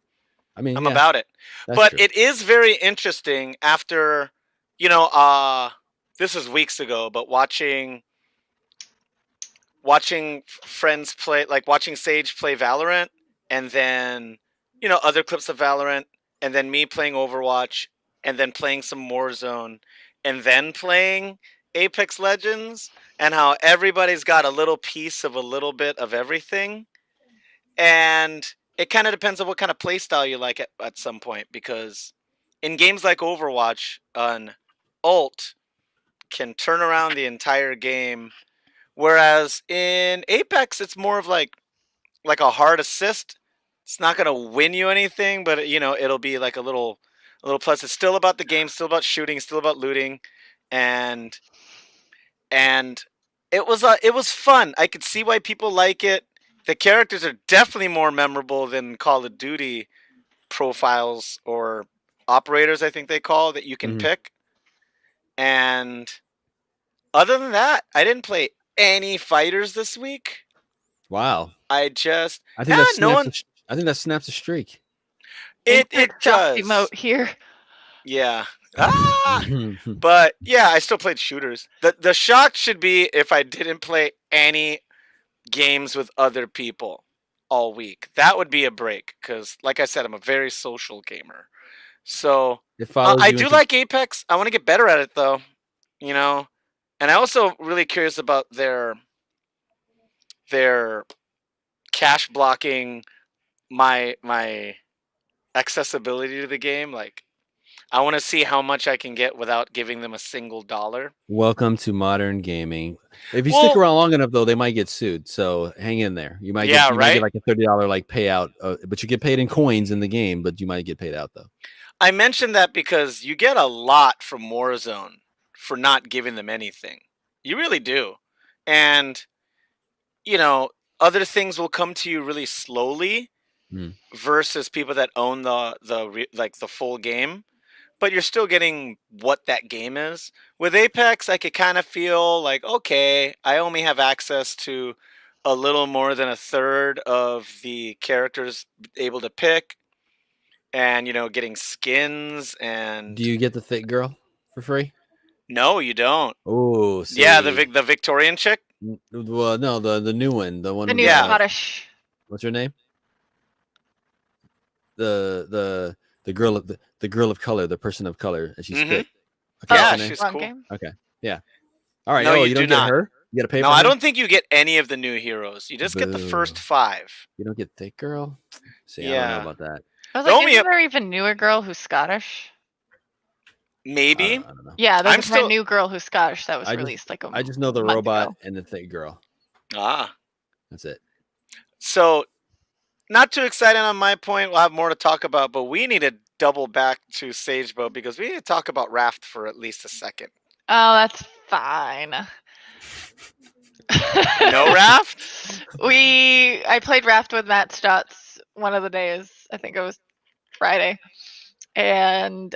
I mean, I'm yeah, about it. that's But true. it is very interesting after, this is weeks ago, but watching friends play, like watching Sage play Valorant, and then, other clips of Valorant, and then me playing Overwatch, and then playing some Warzone, and then playing Apex Legends, and how everybody's got a little piece of a little bit of everything. And it kind of depends on what kind of play style you like at some point, because in games like Overwatch, an ult can turn around the entire game, whereas in Apex it's more of like a hard assist. It's not going to win you anything, but it'll be like a little plus. It's still about the game, still about shooting, still about looting, and it was fun. I could see why people like it. The characters are definitely more memorable than Call of Duty profiles or operators, I think they call, that you can Mhm. pick. And other than that, I didn't play any fighters this week. Wow. I just I think I think that snaps a streak. it Shock does. emote here. Yeah. But yeah, I still played shooters. The shock should be if I didn't play any games with other people all week. That would be a break, because like I said, I'm a very social gamer. So It follows I you do into- like Apex. I want to get better at it though. And I also really curious about their cache blocking my accessibility to the game. Like, I want to see how much I can get without giving them a single dollar. Welcome to modern gaming. If you stick around long enough, though, they might get sued. So hang in there. You might get like a $30 like payout, but you get paid in coins in the game. But you might get paid out though. I mentioned that because you get a lot from Warzone for not giving them anything. You really do, and other things will come to you really slowly versus people that own the full game. But you're still getting what that game is. With Apex, I could kind of feel like, okay, I only have access to a little more than a third of the characters able to pick, and getting skins. And do you get the thick girl for free? No, you don't. Oh, yeah, the Victorian chick. Well, no, the new one, the one. The new Scottish. What's her name? The girl of the girl of color, the person of color, and she's thick. Okay, yeah, she's cool. Game? Okay, yeah. All right. No, you do don't not get her. You got to pay. No, for her? I don't think you get any of the new heroes. You just get the first 5. You don't get thick girl. See, Yeah. I don't know about that. I was like, isn't there even newer girl who's Scottish? Maybe. I don't know. Yeah, there's a brand new girl who's Scottish that was released like I just know the robot and the thick girl. Ah. That's it. So, not too excited on my point. We'll have more to talk about, but we need to double back to Sageboat because we need to talk about Raft for at least a second. Oh, that's fine. No raft? I played raft with Matt Stotts one of the days. I think it was Friday, and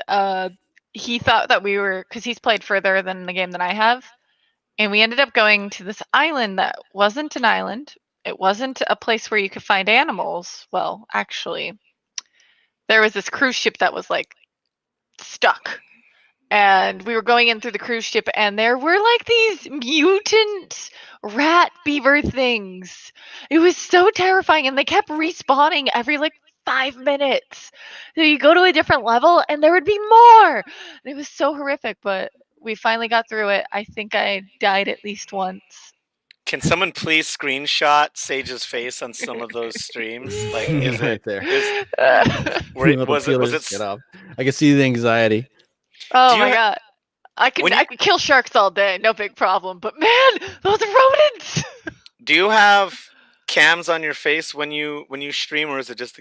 he thought that we were, because he's played further than the game than I have, and we ended up going to this island that wasn't an island. It wasn't a place where you could find animals. Well, actually, there was this cruise ship that was like stuck. And we were going in through the cruise ship, and there were like these mutant rat beaver things. It was so terrifying, and they kept respawning every like 5 minutes. So you go to a different level, and there would be more. It was so horrific, but we finally got through it. I think I died at least once. Can someone please screenshot Sage's face on some of those streams? Like, is Right it there. was it Get off. I can see the anxiety. Oh Do you my god. I could kill sharks all day, no big problem. But man, those rodents! Do you have cams on your face when you stream, or is it just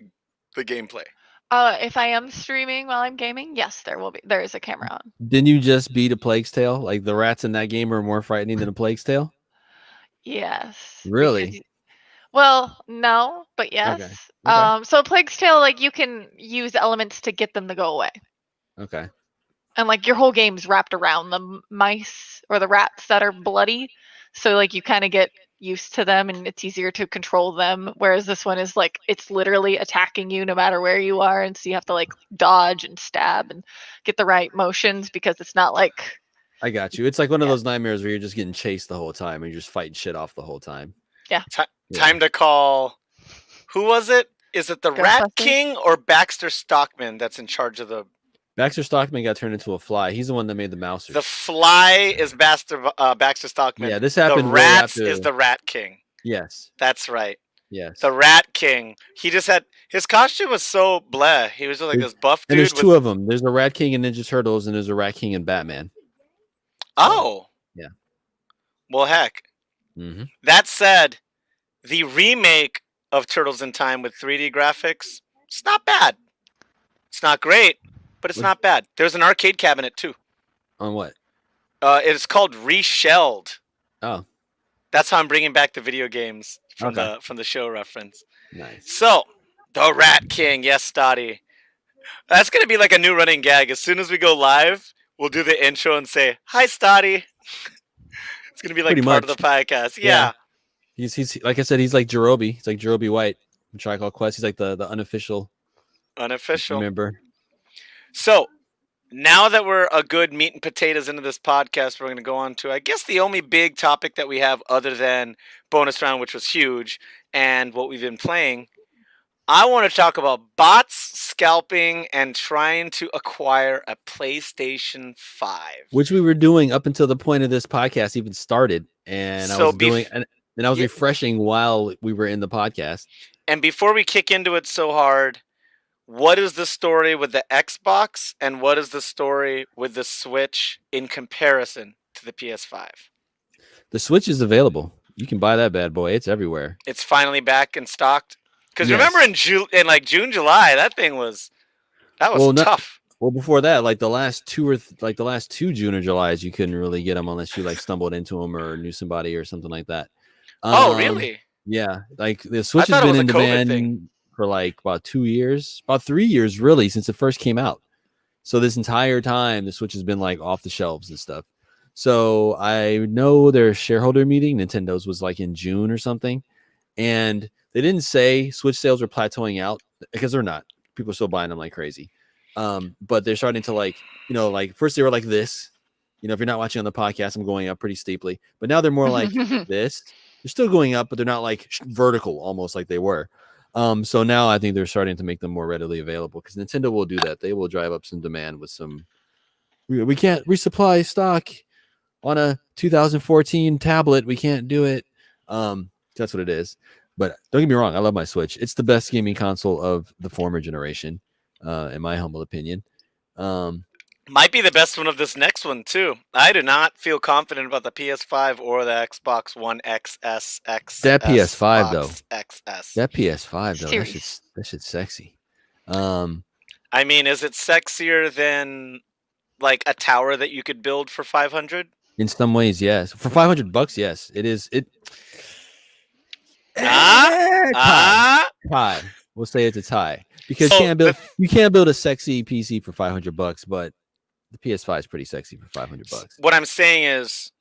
the gameplay? If I am streaming while I'm gaming, yes, there is a camera on. Didn't you just beat a Plague's Tale? Like the rats in that game are more frightening than a Plague's Tale? Yes. Really? Because, well, no, but yes. Okay. So Plague's Tale, like you can use elements to get them to go away. Okay. And like your whole game's wrapped around the mice or the rats that are bloody. So like you kind of get used to them and it's easier to control them. Whereas this one is like it's literally attacking you no matter where you are. And so you have to like dodge and stab and get the right motions because it's not like I got you. It's like one of those nightmares where you're just getting chased the whole time and you're just fighting shit off the whole time. Yeah. Time to call. Who was it? Is it the Rat Ghostbusters? King or Baxter Stockman that's in charge of the? Baxter Stockman got turned into a fly. He's the one that made the mousers. The fly is Baxter Stockman. Yeah, this happened The way rats after... is the Rat King. Yes. That's right. Yes. The Rat King. He just had his costume was so bleh. He was like this buff dude. And there's two of them. There's a Rat King in Ninja Turtles, and there's a Rat King in Batman. Oh. Yeah. Well, heck. Mm-hmm. That said, the remake of Turtles in Time with 3D graphics, it's not bad. It's not great, but it's not bad. There's an arcade cabinet too. On what? It's called Reshelled. Oh. That's how I'm bringing back the video games from Okay. the show reference. Nice. So, the Rat King, yes, Stotty. That's gonna be like a new running gag. As soon as we go live, we'll do the intro and say, "Hi, Stotty." It's gonna be like Pretty part much. of the podcast. Yeah. He's like I said, he's like Jerobi. He's like Jerobi White from Tribe Called Quest. He's like the unofficial member. So, now that we're a good meat and potatoes into this podcast, we're going to go on to, I guess, the only big topic that we have other than bonus round, which was huge, and what we've been playing. I want to talk about bots, scalping, and trying to acquire a PlayStation 5. Which we were doing up until the point of this podcast even started. And I was refreshing while we were in the podcast. And before we kick into it so hard, what is the story with the Xbox and what is the story with the Switch in comparison to the PS5? The Switch is available. You can buy that bad boy. It's everywhere. It's finally back and stocked. Because Yes. remember in June, July, that thing was tough. Well, before that, like the last two June or Julys, you couldn't really get them unless you like stumbled into them or knew somebody or something like that. Oh, really? Yeah, like the Switch I has thought it been was in a COVID demand thing. for like about 2 years, about 3 years, really, since it first came out. So this entire time, the Switch has been like off the shelves and stuff. So I know their shareholder meeting, Nintendo's, was like in June or something, and they didn't say Switch sales are plateauing out because they're not. People are still buying them like crazy. But they're starting to like first they were like this. If you're not watching on the podcast, I'm going up pretty steeply. But now they're more like this. They're still going up, but they're not like vertical almost like they were. So now I think they're starting to make them more readily available because Nintendo will do that. They will drive up some demand with some. We can't resupply stock on a 2014 tablet. We can't do it. That's what it is. But don't get me wrong. I love my Switch. It's the best gaming console of the former generation, in my humble opinion. Might be the best one of this next one, too. I do not feel confident about the PS5 or the Xbox One XS. That PS5, though. XS. That PS5, though. Series. That shit's sexy. I mean, is it sexier than like a tower that you could build for 500? In some ways, yes. For $500, yes, it is. Ah. Tie. We'll say it's a tie because So you can't build a sexy PC for $500, but the PS5 is pretty sexy for $500. what I'm saying is,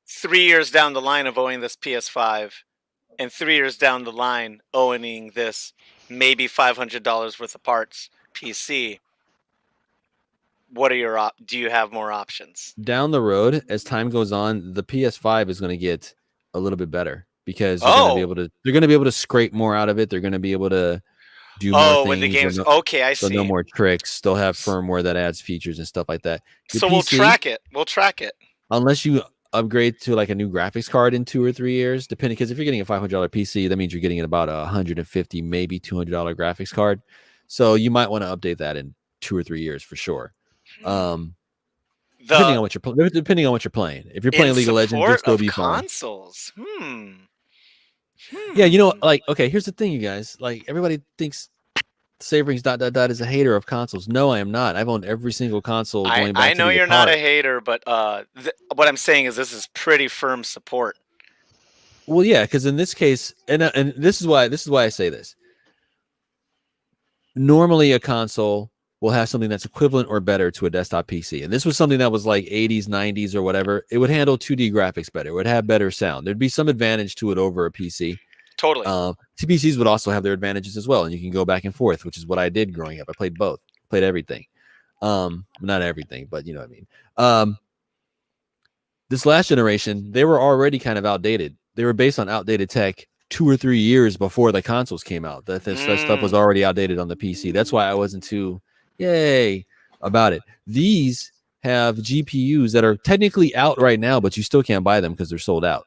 3 years down the line of owning this PS5, and 3 years down the line owning this maybe $500 worth of parts PC, what are your do you have more options? Down the road, as time goes on, the PS5 is going to get a little bit better because they're going to be able to scrape more out of it. They're going to be able to do more things. When the game's okay, I see. No more tricks. They'll have firmware that adds features and stuff like that. So we'll track it. Unless you upgrade to like a new graphics card in 2 or 3 years, depending. Because if you're getting a $500 PC, that means you're getting about a $150, maybe $200 graphics card. So you might want to update that in 2 or 3 years for sure. Depending on what you're playing. If you're playing League of Legends, it'll still be consoles. Yeah, you know, like, okay, here's the thing, you guys. Like, everybody thinks Savorings ... is a hater of consoles. No, I am not. I've owned every single console going back. I know you're not a hater, but what I'm saying is this is pretty firm support. Well, yeah, because in this case, and this is why I say this. Normally, a console will have something that's equivalent or better to a desktop PC. And this was something that was like 80s, 90s, or whatever. It would handle 2D graphics better. It would have better sound. There'd be some advantage to it over a PC. Totally. PCs would also have their advantages as well. And you can go back and forth, which is what I did growing up. I played both. Played everything. Not everything, but you know what I mean. This last generation, they were already kind of outdated. They were based on outdated tech 2 or 3 years before the consoles came out. That stuff was already outdated on the PC. That's why I wasn't too yay about it. These have GPUs that are technically out right now, but you still can't buy them because they're sold out.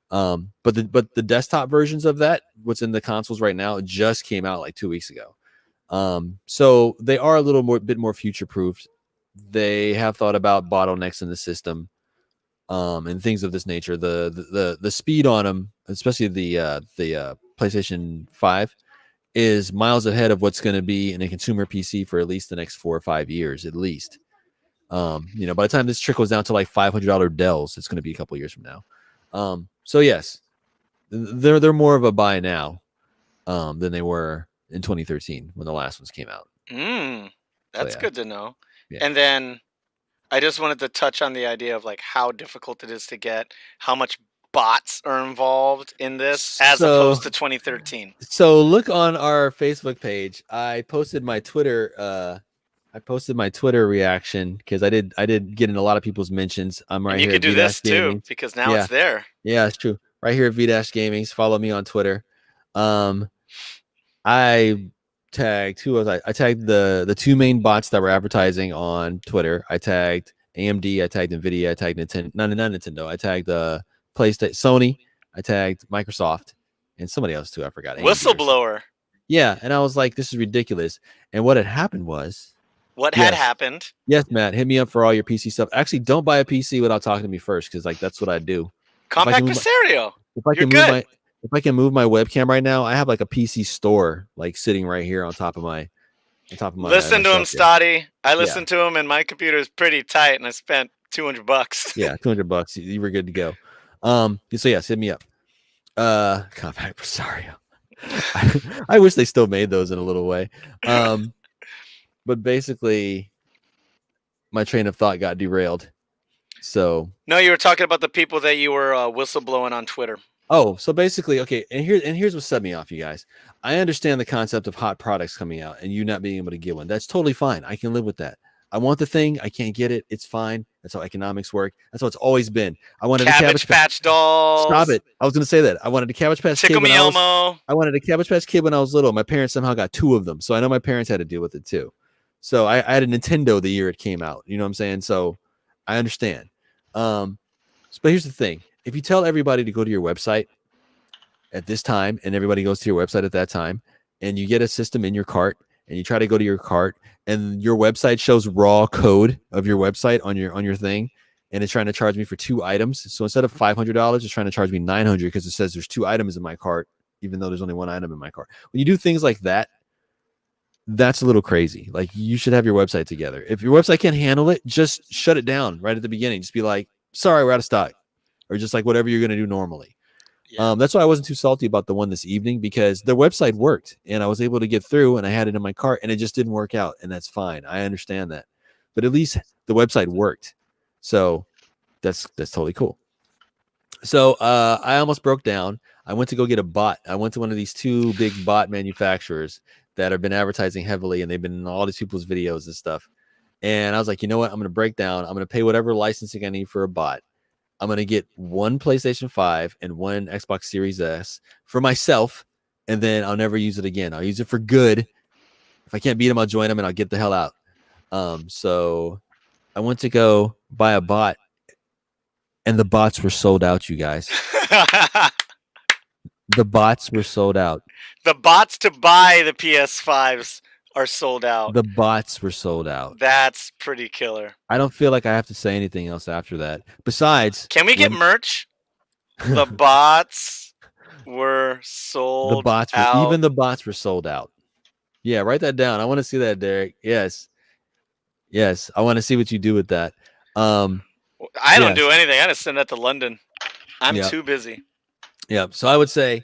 But the desktop versions of that, what's in the consoles right now, just came out like 2 weeks ago. So they are a bit more future proofed. They have thought about bottlenecks in the system, and things of this nature. The speed on them, especially the PlayStation 5, is miles ahead of what's going to be in a consumer PC for at least the next 4 or 5 years, at least. By the time this trickles down to like $500 Dells, it's going to be a couple years from now. So yes, they're more of a buy now, than they were in 2013 when the last ones came out. That's good to know. Yeah. And then I just wanted to touch on the idea of like how difficult it is to get, how much bots are involved in this as opposed to 2013. So look on our Facebook page. I posted my Twitter reaction because I did get in a lot of people's mentions. I'm right and here. You could do this Gaming. too because now it's there. Yeah, it's true. Right here at V-Gaming. Follow me on Twitter. I tagged I tagged the 2 main bots that were advertising on Twitter. I tagged AMD. I tagged Nvidia. I tagged Nintendo. Not Nintendo. I tagged PlayStation, Sony. I tagged Microsoft, and somebody else too. I forgot. Whistleblower. Yeah, and I was like, this is ridiculous. And what had happened was. What had happened? Yes, Matt. Hit me up for all your PC stuff. Actually, don't buy a PC without talking to me first, because like that's what I do. Compact Presario. If I can move my webcam right now, I have like a PC store like sitting right here on top of my. Listen to him, Stoddy. I listened to him, and my computer is pretty tight, and I spent $200. Yeah, $200. You were good to go. So yes, hit me up. Compact Presario. I wish they still made those in a little way. But basically, my train of thought got derailed. So no, you were talking about the people that you were whistleblowing on Twitter. Oh, so basically, okay, and here's what set me off, you guys. I understand the concept of hot products coming out and you not being able to get one. That's totally fine. I can live with that. I want the thing. I can't get it. It's fine. That's how economics work. That's how it's always been. I wanted Cabbage Patch dolls. Stop it. I was going to say that. I wanted a Cabbage Patch Kid when I wanted a Cabbage Patch Kid when I was little. My parents somehow got 2 of them. So I know my parents had to deal with it too. So I had a Nintendo the year it came out. You know what I'm saying? So I understand. But here's the thing. If you tell everybody to go to your website at this time and everybody goes to your website at that time and you get a system in your cart and you try to go to your cart and your website shows raw code of your website on your thing and it's trying to charge me for 2 items. So instead of $500, it's trying to charge me $900 because it says there's 2 items in my cart, even though there's only 1 item in my cart. When you do things like that, that's a little crazy. Like, you should have your website together. If your website can't handle it, just shut it down right at the beginning. Just be like, sorry, we're out of stock, or just like whatever you're going to do normally. Yeah. That's why I wasn't too salty about the one this evening, because their website worked and I was able to get through and I had it in my cart, and it just didn't work out. And that's fine. I understand that. But at least the website worked. So that's totally cool. So I almost broke down. I went to go get a bot. I went to one of these two big bot manufacturers that have been advertising heavily, and they've been in all these people's videos and stuff. And I was like, you know what? I'm going to break down. I'm going to pay whatever licensing I need for a bot. I'm going to get one PlayStation 5 and one Xbox Series S for myself, and then I'll never use it again. I'll use it for good. If I can't beat them, I'll join them and I'll get the hell out. So I went to go buy a bot, and the bots were sold out, you guys. The bots were sold out. The bots to buy the PS5s are sold out. The bots were sold out. That's pretty killer. I don't feel like I have to say anything else after that. Besides, can we get merch? The bots were sold. The bots were, out. Even the bots were sold out. Yeah, write that down. I want to see that, Derek. Yes, I want to see what you do with that. I don't do anything. I just send that to London. I'm too busy. Yeah. So I would say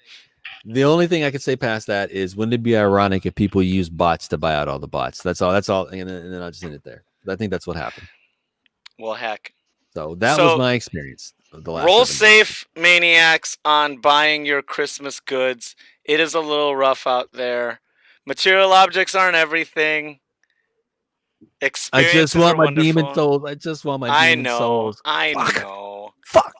the only thing I could say past that is, wouldn't it be ironic if people use bots to buy out all the bots? That's all. And then I'll just end it there. I think that's what happened. Well, heck. So that was my experience. The last roll safe, maniacs, on buying your Christmas goods. It is a little rough out there. Material objects aren't everything. I just want my demon souls. I just want my demon souls. I know. Fuck.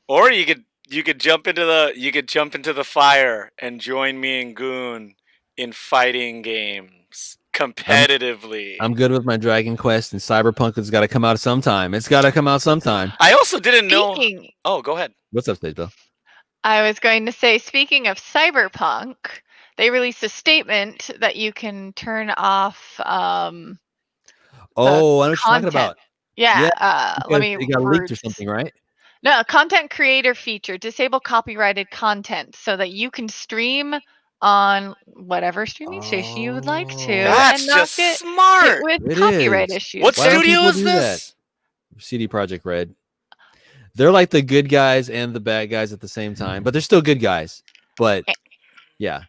Or you could jump into the fire and join me and Goon in fighting games competitively. I'm good with my Dragon Quest, and Cyberpunk has got to come out sometime. It's got to come out sometime. I also didn't know. Oh, go ahead. What's up, Stage Bill? I was going to say, speaking of Cyberpunk, they released a statement that you can turn off. I know what you're talking about. Yeah. Let me. It got leaked or something, right? No, content creator feature. Disable copyrighted content so that you can stream on whatever streaming station you would like to. That's and not just get smart. hit with copyright issues. What studio is this? CD Projekt Red. They're like the good guys and the bad guys at the same time, but they're still good guys. But yeah.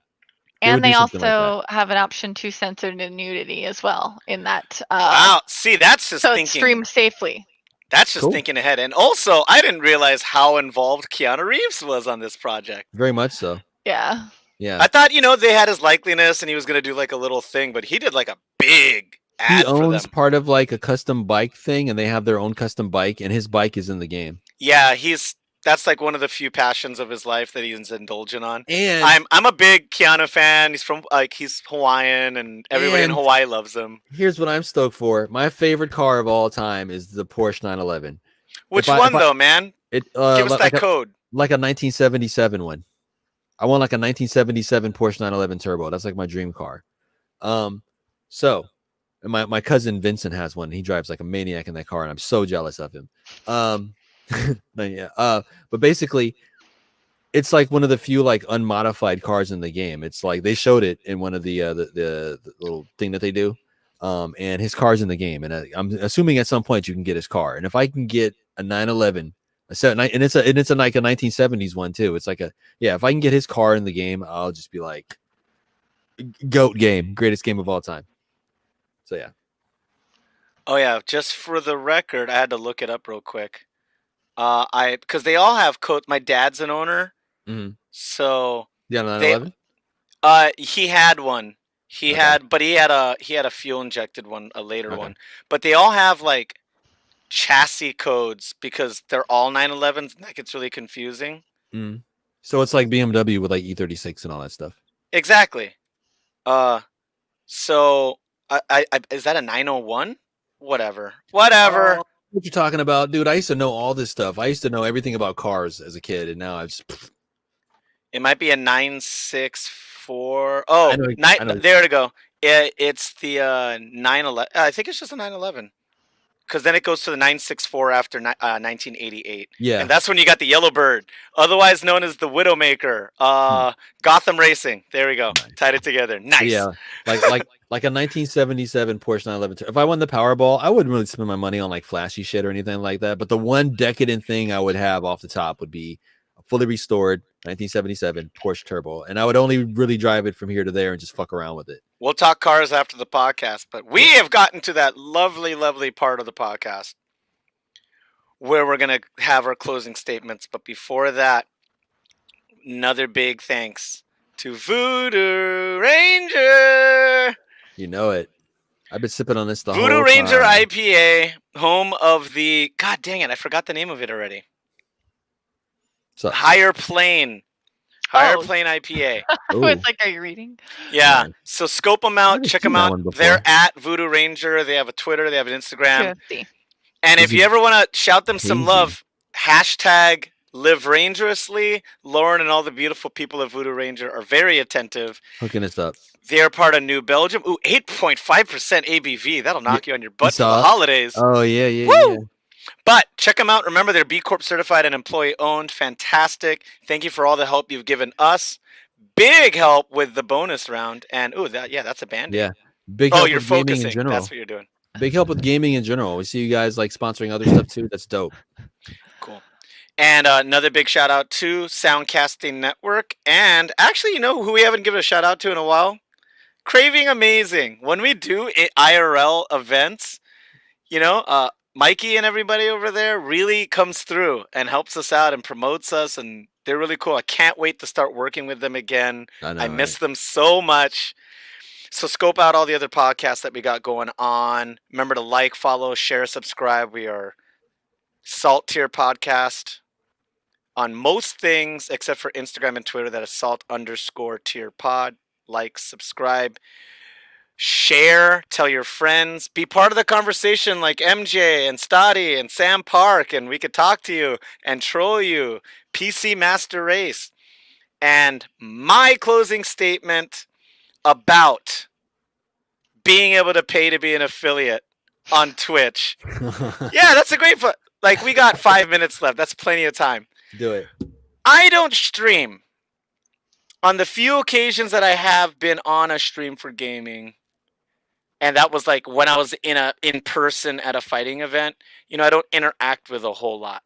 And they also have an option to censor the nudity as well in that. Wow. See, that's just so thinking. It's streamed safely. That's just thinking ahead. And also, I didn't realize how involved Keanu Reeves was on this project. Very much so. Yeah. Yeah. I thought, they had his likeliness and he was going to do like a little thing, but he did like a big ad. He owns part of like a custom bike thing, and they have their own custom bike, and his bike is in the game. Yeah, that's like one of the few passions of his life that he's indulgent on. And I'm a big Keanu fan. He's Hawaiian, and everybody in Hawaii loves him. Here's what I'm stoked for. My favorite car of all time is the Porsche 911. Which one though, man? Give us that code. Like a 1977 one. I want like a 1977 Porsche 911 Turbo. That's like my dream car. So my cousin Vincent has one. He drives like a maniac in that car, and I'm so jealous of him. But basically, it's like one of the few like unmodified cars in the game. It's like they showed it in one of the little thing that they do, and his car's in the game. And I'm assuming at some point you can get his car. And if I can get a 911, and it's like a 1970s one too. It's like if I can get his car in the game, I'll just be like, GOAT game, greatest game of all time. So yeah. Oh yeah, just for the record, I had to look it up real quick. Because they all have codes. My dad's an owner, so yeah, 911. He had one. He had a fuel injected one, a later one. But they all have like chassis codes because they're all 911s, and that gets really confusing. So it's like BMW with like E36 and all that stuff. Exactly. So I is that a 901? Whatever. What you're talking about, dude? I used to know all this stuff. I used to know everything about cars as a kid, and now it might be a 964. Oh, there to go. It's the 911. I think it's just a 911. because then it goes to the 964 after 1988. Yeah. And that's when you got the Yellowbird, otherwise known as the Widowmaker. Gotham Racing. There we go. Nice. Tied it together. Nice. Yeah, like a 1977 Porsche 911. If I won the Powerball, I wouldn't really spend my money on like flashy shit or anything like that. But the one decadent thing I would have off the top would be a fully restored 1977 Porsche Turbo, and I would only really drive it from here to there and just fuck around with it. We'll talk cars after the podcast, but we have gotten to that lovely, lovely part of the podcast where we're going to have our closing statements. But before that, another big thanks to Voodoo Ranger. You know it. I've been sipping on this the whole Voodoo Ranger time. IPA, home of the, god dang it, I forgot the name of it already. So, Higher Plane IPA. I was like, are you reading? Yeah. Nice. So scope them out, haven't check seen them that out. one before. They're at Voodoo Ranger. They have a Twitter. They have an Instagram. Good. And if Easy. you ever want to shout them some Easy. love, hashtag Live Rangerously. Lauren and all the beautiful people of Voodoo Ranger are very attentive. hooking us up. They're part of New Belgium. Ooh, 8.5% ABV. That'll knock you on your butt for saw the it? holidays. Oh yeah. Woo! But check them out. Remember, they're B Corp certified and employee owned. Fantastic. Thank you for all the help you've given us. Big help with the bonus round. And that's a band. Yeah. Big Oh, help you're with gaming focusing. in general. That's what you're doing. Big help with gaming in general. We see you guys like sponsoring other stuff too. That's dope. Cool. And another big shout out to Soundcasting Network. And actually, you know who we haven't given a shout out to in a while? Craving Amazing. When we do IRL events, Mikey and everybody over there really comes through and helps us out and promotes us, and they're really cool. I can't wait to start working with them again. I miss them so much. So scope out all the other podcasts that we got going on. Remember to like, follow, share, subscribe. We are Salt Tier Podcast on most things except for Instagram and Twitter. That is Salt_Tier Pod. Like, subscribe. Share, tell your friends, be part of the conversation like MJ and Stoddy and Sam Park, and we could talk to you and troll you. PC Master Race. And my closing statement about being able to pay to be an affiliate on Twitch. Yeah, that's a great like, we got 5 minutes left. That's plenty of time. Do it. I don't stream. On the few occasions that I have been on a stream for gaming, and that was like when I was in person at a fighting event, I don't interact with a whole lot.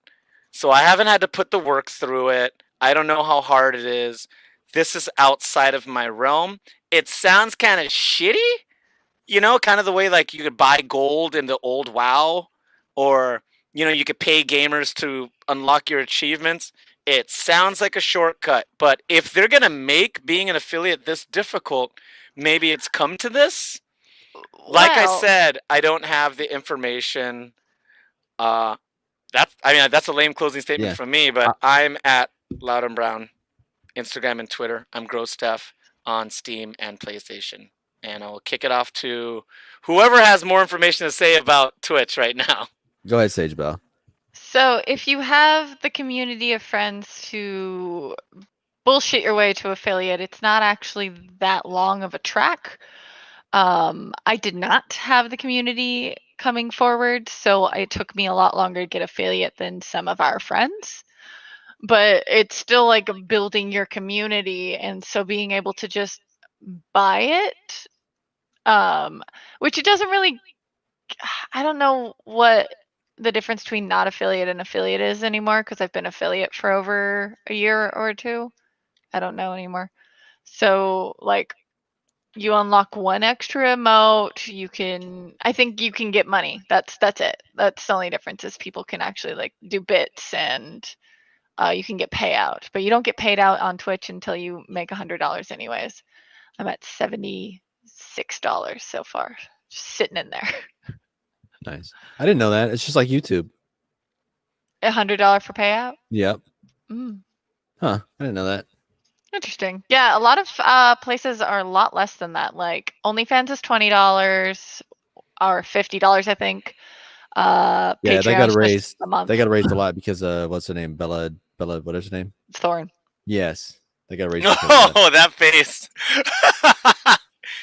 So I haven't had to put the work through it. I don't know how hard it is. This is outside of my realm. It sounds kind of shitty, kind of the way like you could buy gold in the old WoW, or, you could pay gamers to unlock your achievements. It sounds like a shortcut, but if they're going to make being an affiliate this difficult, maybe it's come to this. Like I said, I don't have the information. That's a lame closing statement from me, but I'm at Loud and Brown, Instagram and Twitter. I'm GrowStuff on Steam and PlayStation. And I'll kick it off to whoever has more information to say about Twitch right now. Go ahead, Sage Bell. So if you have the community of friends to bullshit your way to affiliate, it's not actually that long of a track. I did not have the community coming forward, so it took me a lot longer to get affiliate than some of our friends. But it's still like building your community, and so being able to just buy it, which it doesn't really, I don't know what the difference between not affiliate and affiliate is anymore, because I've been affiliate for over a year or two. I don't know anymore. So like, you unlock one extra emote, I think you can get money. That's it. That's the only difference, is people can actually like do bits, and you can get payout, but you don't get paid out on Twitch until you make $100 anyways. I'm at $76 so far, just sitting in there. Nice. I didn't know that. It's just like YouTube. $100 for payout? Yep. Mm. Huh. I didn't know that. Interesting. Yeah, a lot of places are a lot less than that. Like OnlyFans is $20 or $50, I think. Yeah, they got Patreon's just raised. a month. They got raised a lot because what's her name? Bella. What is her name? Thorn. Yes, they got raised. Oh, that face.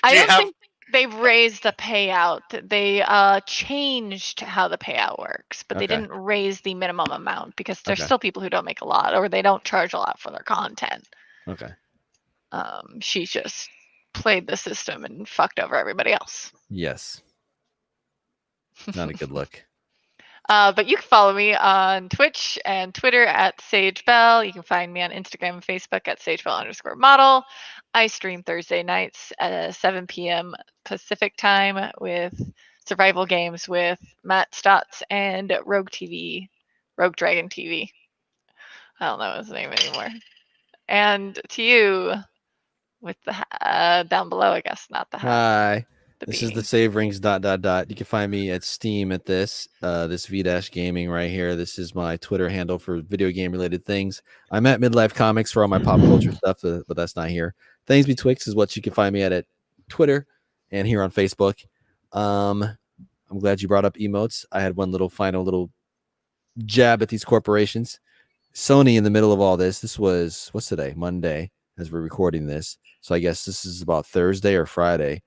I don't think They've raised the payout. They changed how the payout works, but they Okay. didn't raise the minimum amount because there's Okay. still people who don't make a lot or they don't charge a lot for their content. Okay. She just played the system and fucked over everybody else. Yes. Not a good look. But you can follow me on Twitch and Twitter at SageBell. You can find me on Instagram and Facebook at SageBell_model. I stream Thursday nights at 7 p.m. Pacific time with survival games with Matt Stotts and Rogue Dragon TV. I don't know his name anymore. And to you, with the down below, I guess, not the hat. Hi. The This is the beanie. Savorings ... You can find me at Steam at this V-Gaming right here. This is my Twitter handle for video game related things. I'm at Midlife Comics for all my pop culture stuff, but that's not here. Things Betwixt is what you can find me at Twitter and here on Facebook. I'm glad you brought up emotes. I had one final little jab at these corporations. Sony in the middle of all this. This was, what's today? Monday, as we're recording this. So I guess this is about Thursday or Friday.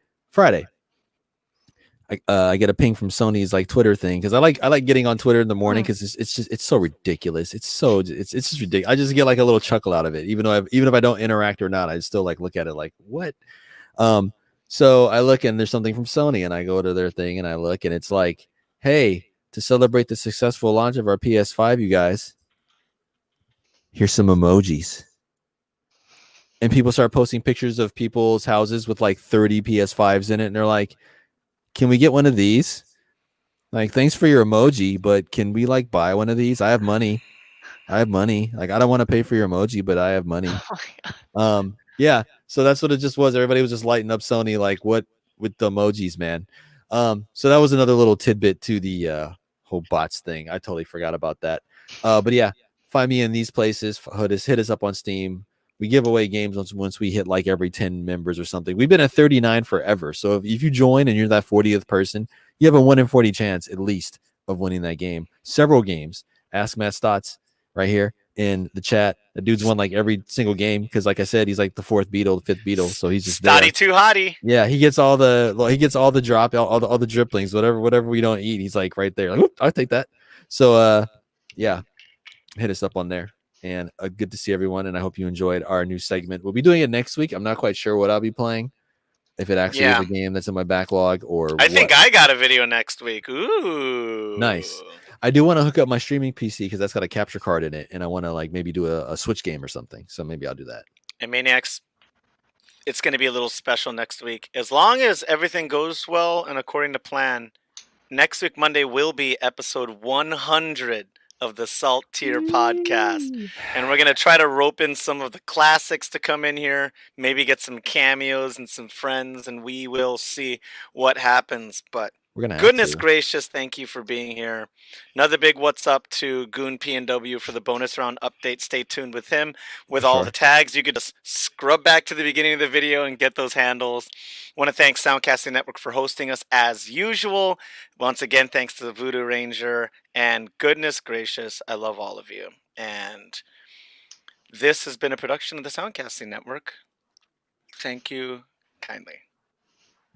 I get a ping from Sony's like Twitter thing because I like getting on Twitter in the morning because it's so ridiculous. It's just ridiculous. I just get like a little chuckle out of it, even if I don't interact or not. I still like look at it like what. So I look and there's something from Sony and I go to their thing and I look and it's like, hey, to celebrate the successful launch of our PS5, you guys, here's some emojis. And people start posting pictures of people's houses with like 30 PS5s in it, and they're like, can we get one of these? Like, thanks for your emoji, but can we like buy one of these? I have money. Like, I don't want to pay for your emoji, but I have money. Oh my God. Yeah. So that's what it just was. Everybody was just lighting up Sony, like what with the emojis, man. So that was another little tidbit to the whole bots thing. I totally forgot about that. But yeah, find me in these places. Hit us up on Steam. We give away games once we hit like every 10 members or something. We've been at 39 forever. So if you join and you're that 40th person, you have a 1 in 40 chance at least of winning that game. Several games. Ask Matt Stotts right here in the chat. The dude's won like every single game because, like I said, he's like the fifth Beatle. So he's just there. Stotty too hottie. Yeah, he gets all the drop, all the dribblings, whatever we don't eat. He's like right there. Like, I'll take that. So yeah, hit us up on there. And good to see everyone. And I hope you enjoyed our new segment. We'll be doing it next week. I'm not quite sure what I'll be playing. If it actually is a game that's in my backlog or I think I got a video next week. Ooh. Nice. I do want to hook up my streaming PC because that's got a capture card in it. And I want to like maybe do a Switch game or something. So maybe I'll do that. And Maniacs, it's going to be a little special next week. As long as everything goes well and according to plan, next week, Monday, will be episode 100 of the Salt Tier podcast. And we're going to try to rope in some of the classics to come in here, maybe get some cameos and some friends, and we will see what happens. But we're gonna goodness gracious, thank you for being here. Another big what's up to Goon P&W for the bonus round update. Stay tuned with him with all the tags. You could just scrub back to the beginning of the video and get those handles. Want to thank Soundcasting Network for hosting us as usual. Once again, thanks to the Voodoo Ranger. And goodness gracious, I love all of you. And this has been a production of the Soundcasting Network. Thank you kindly.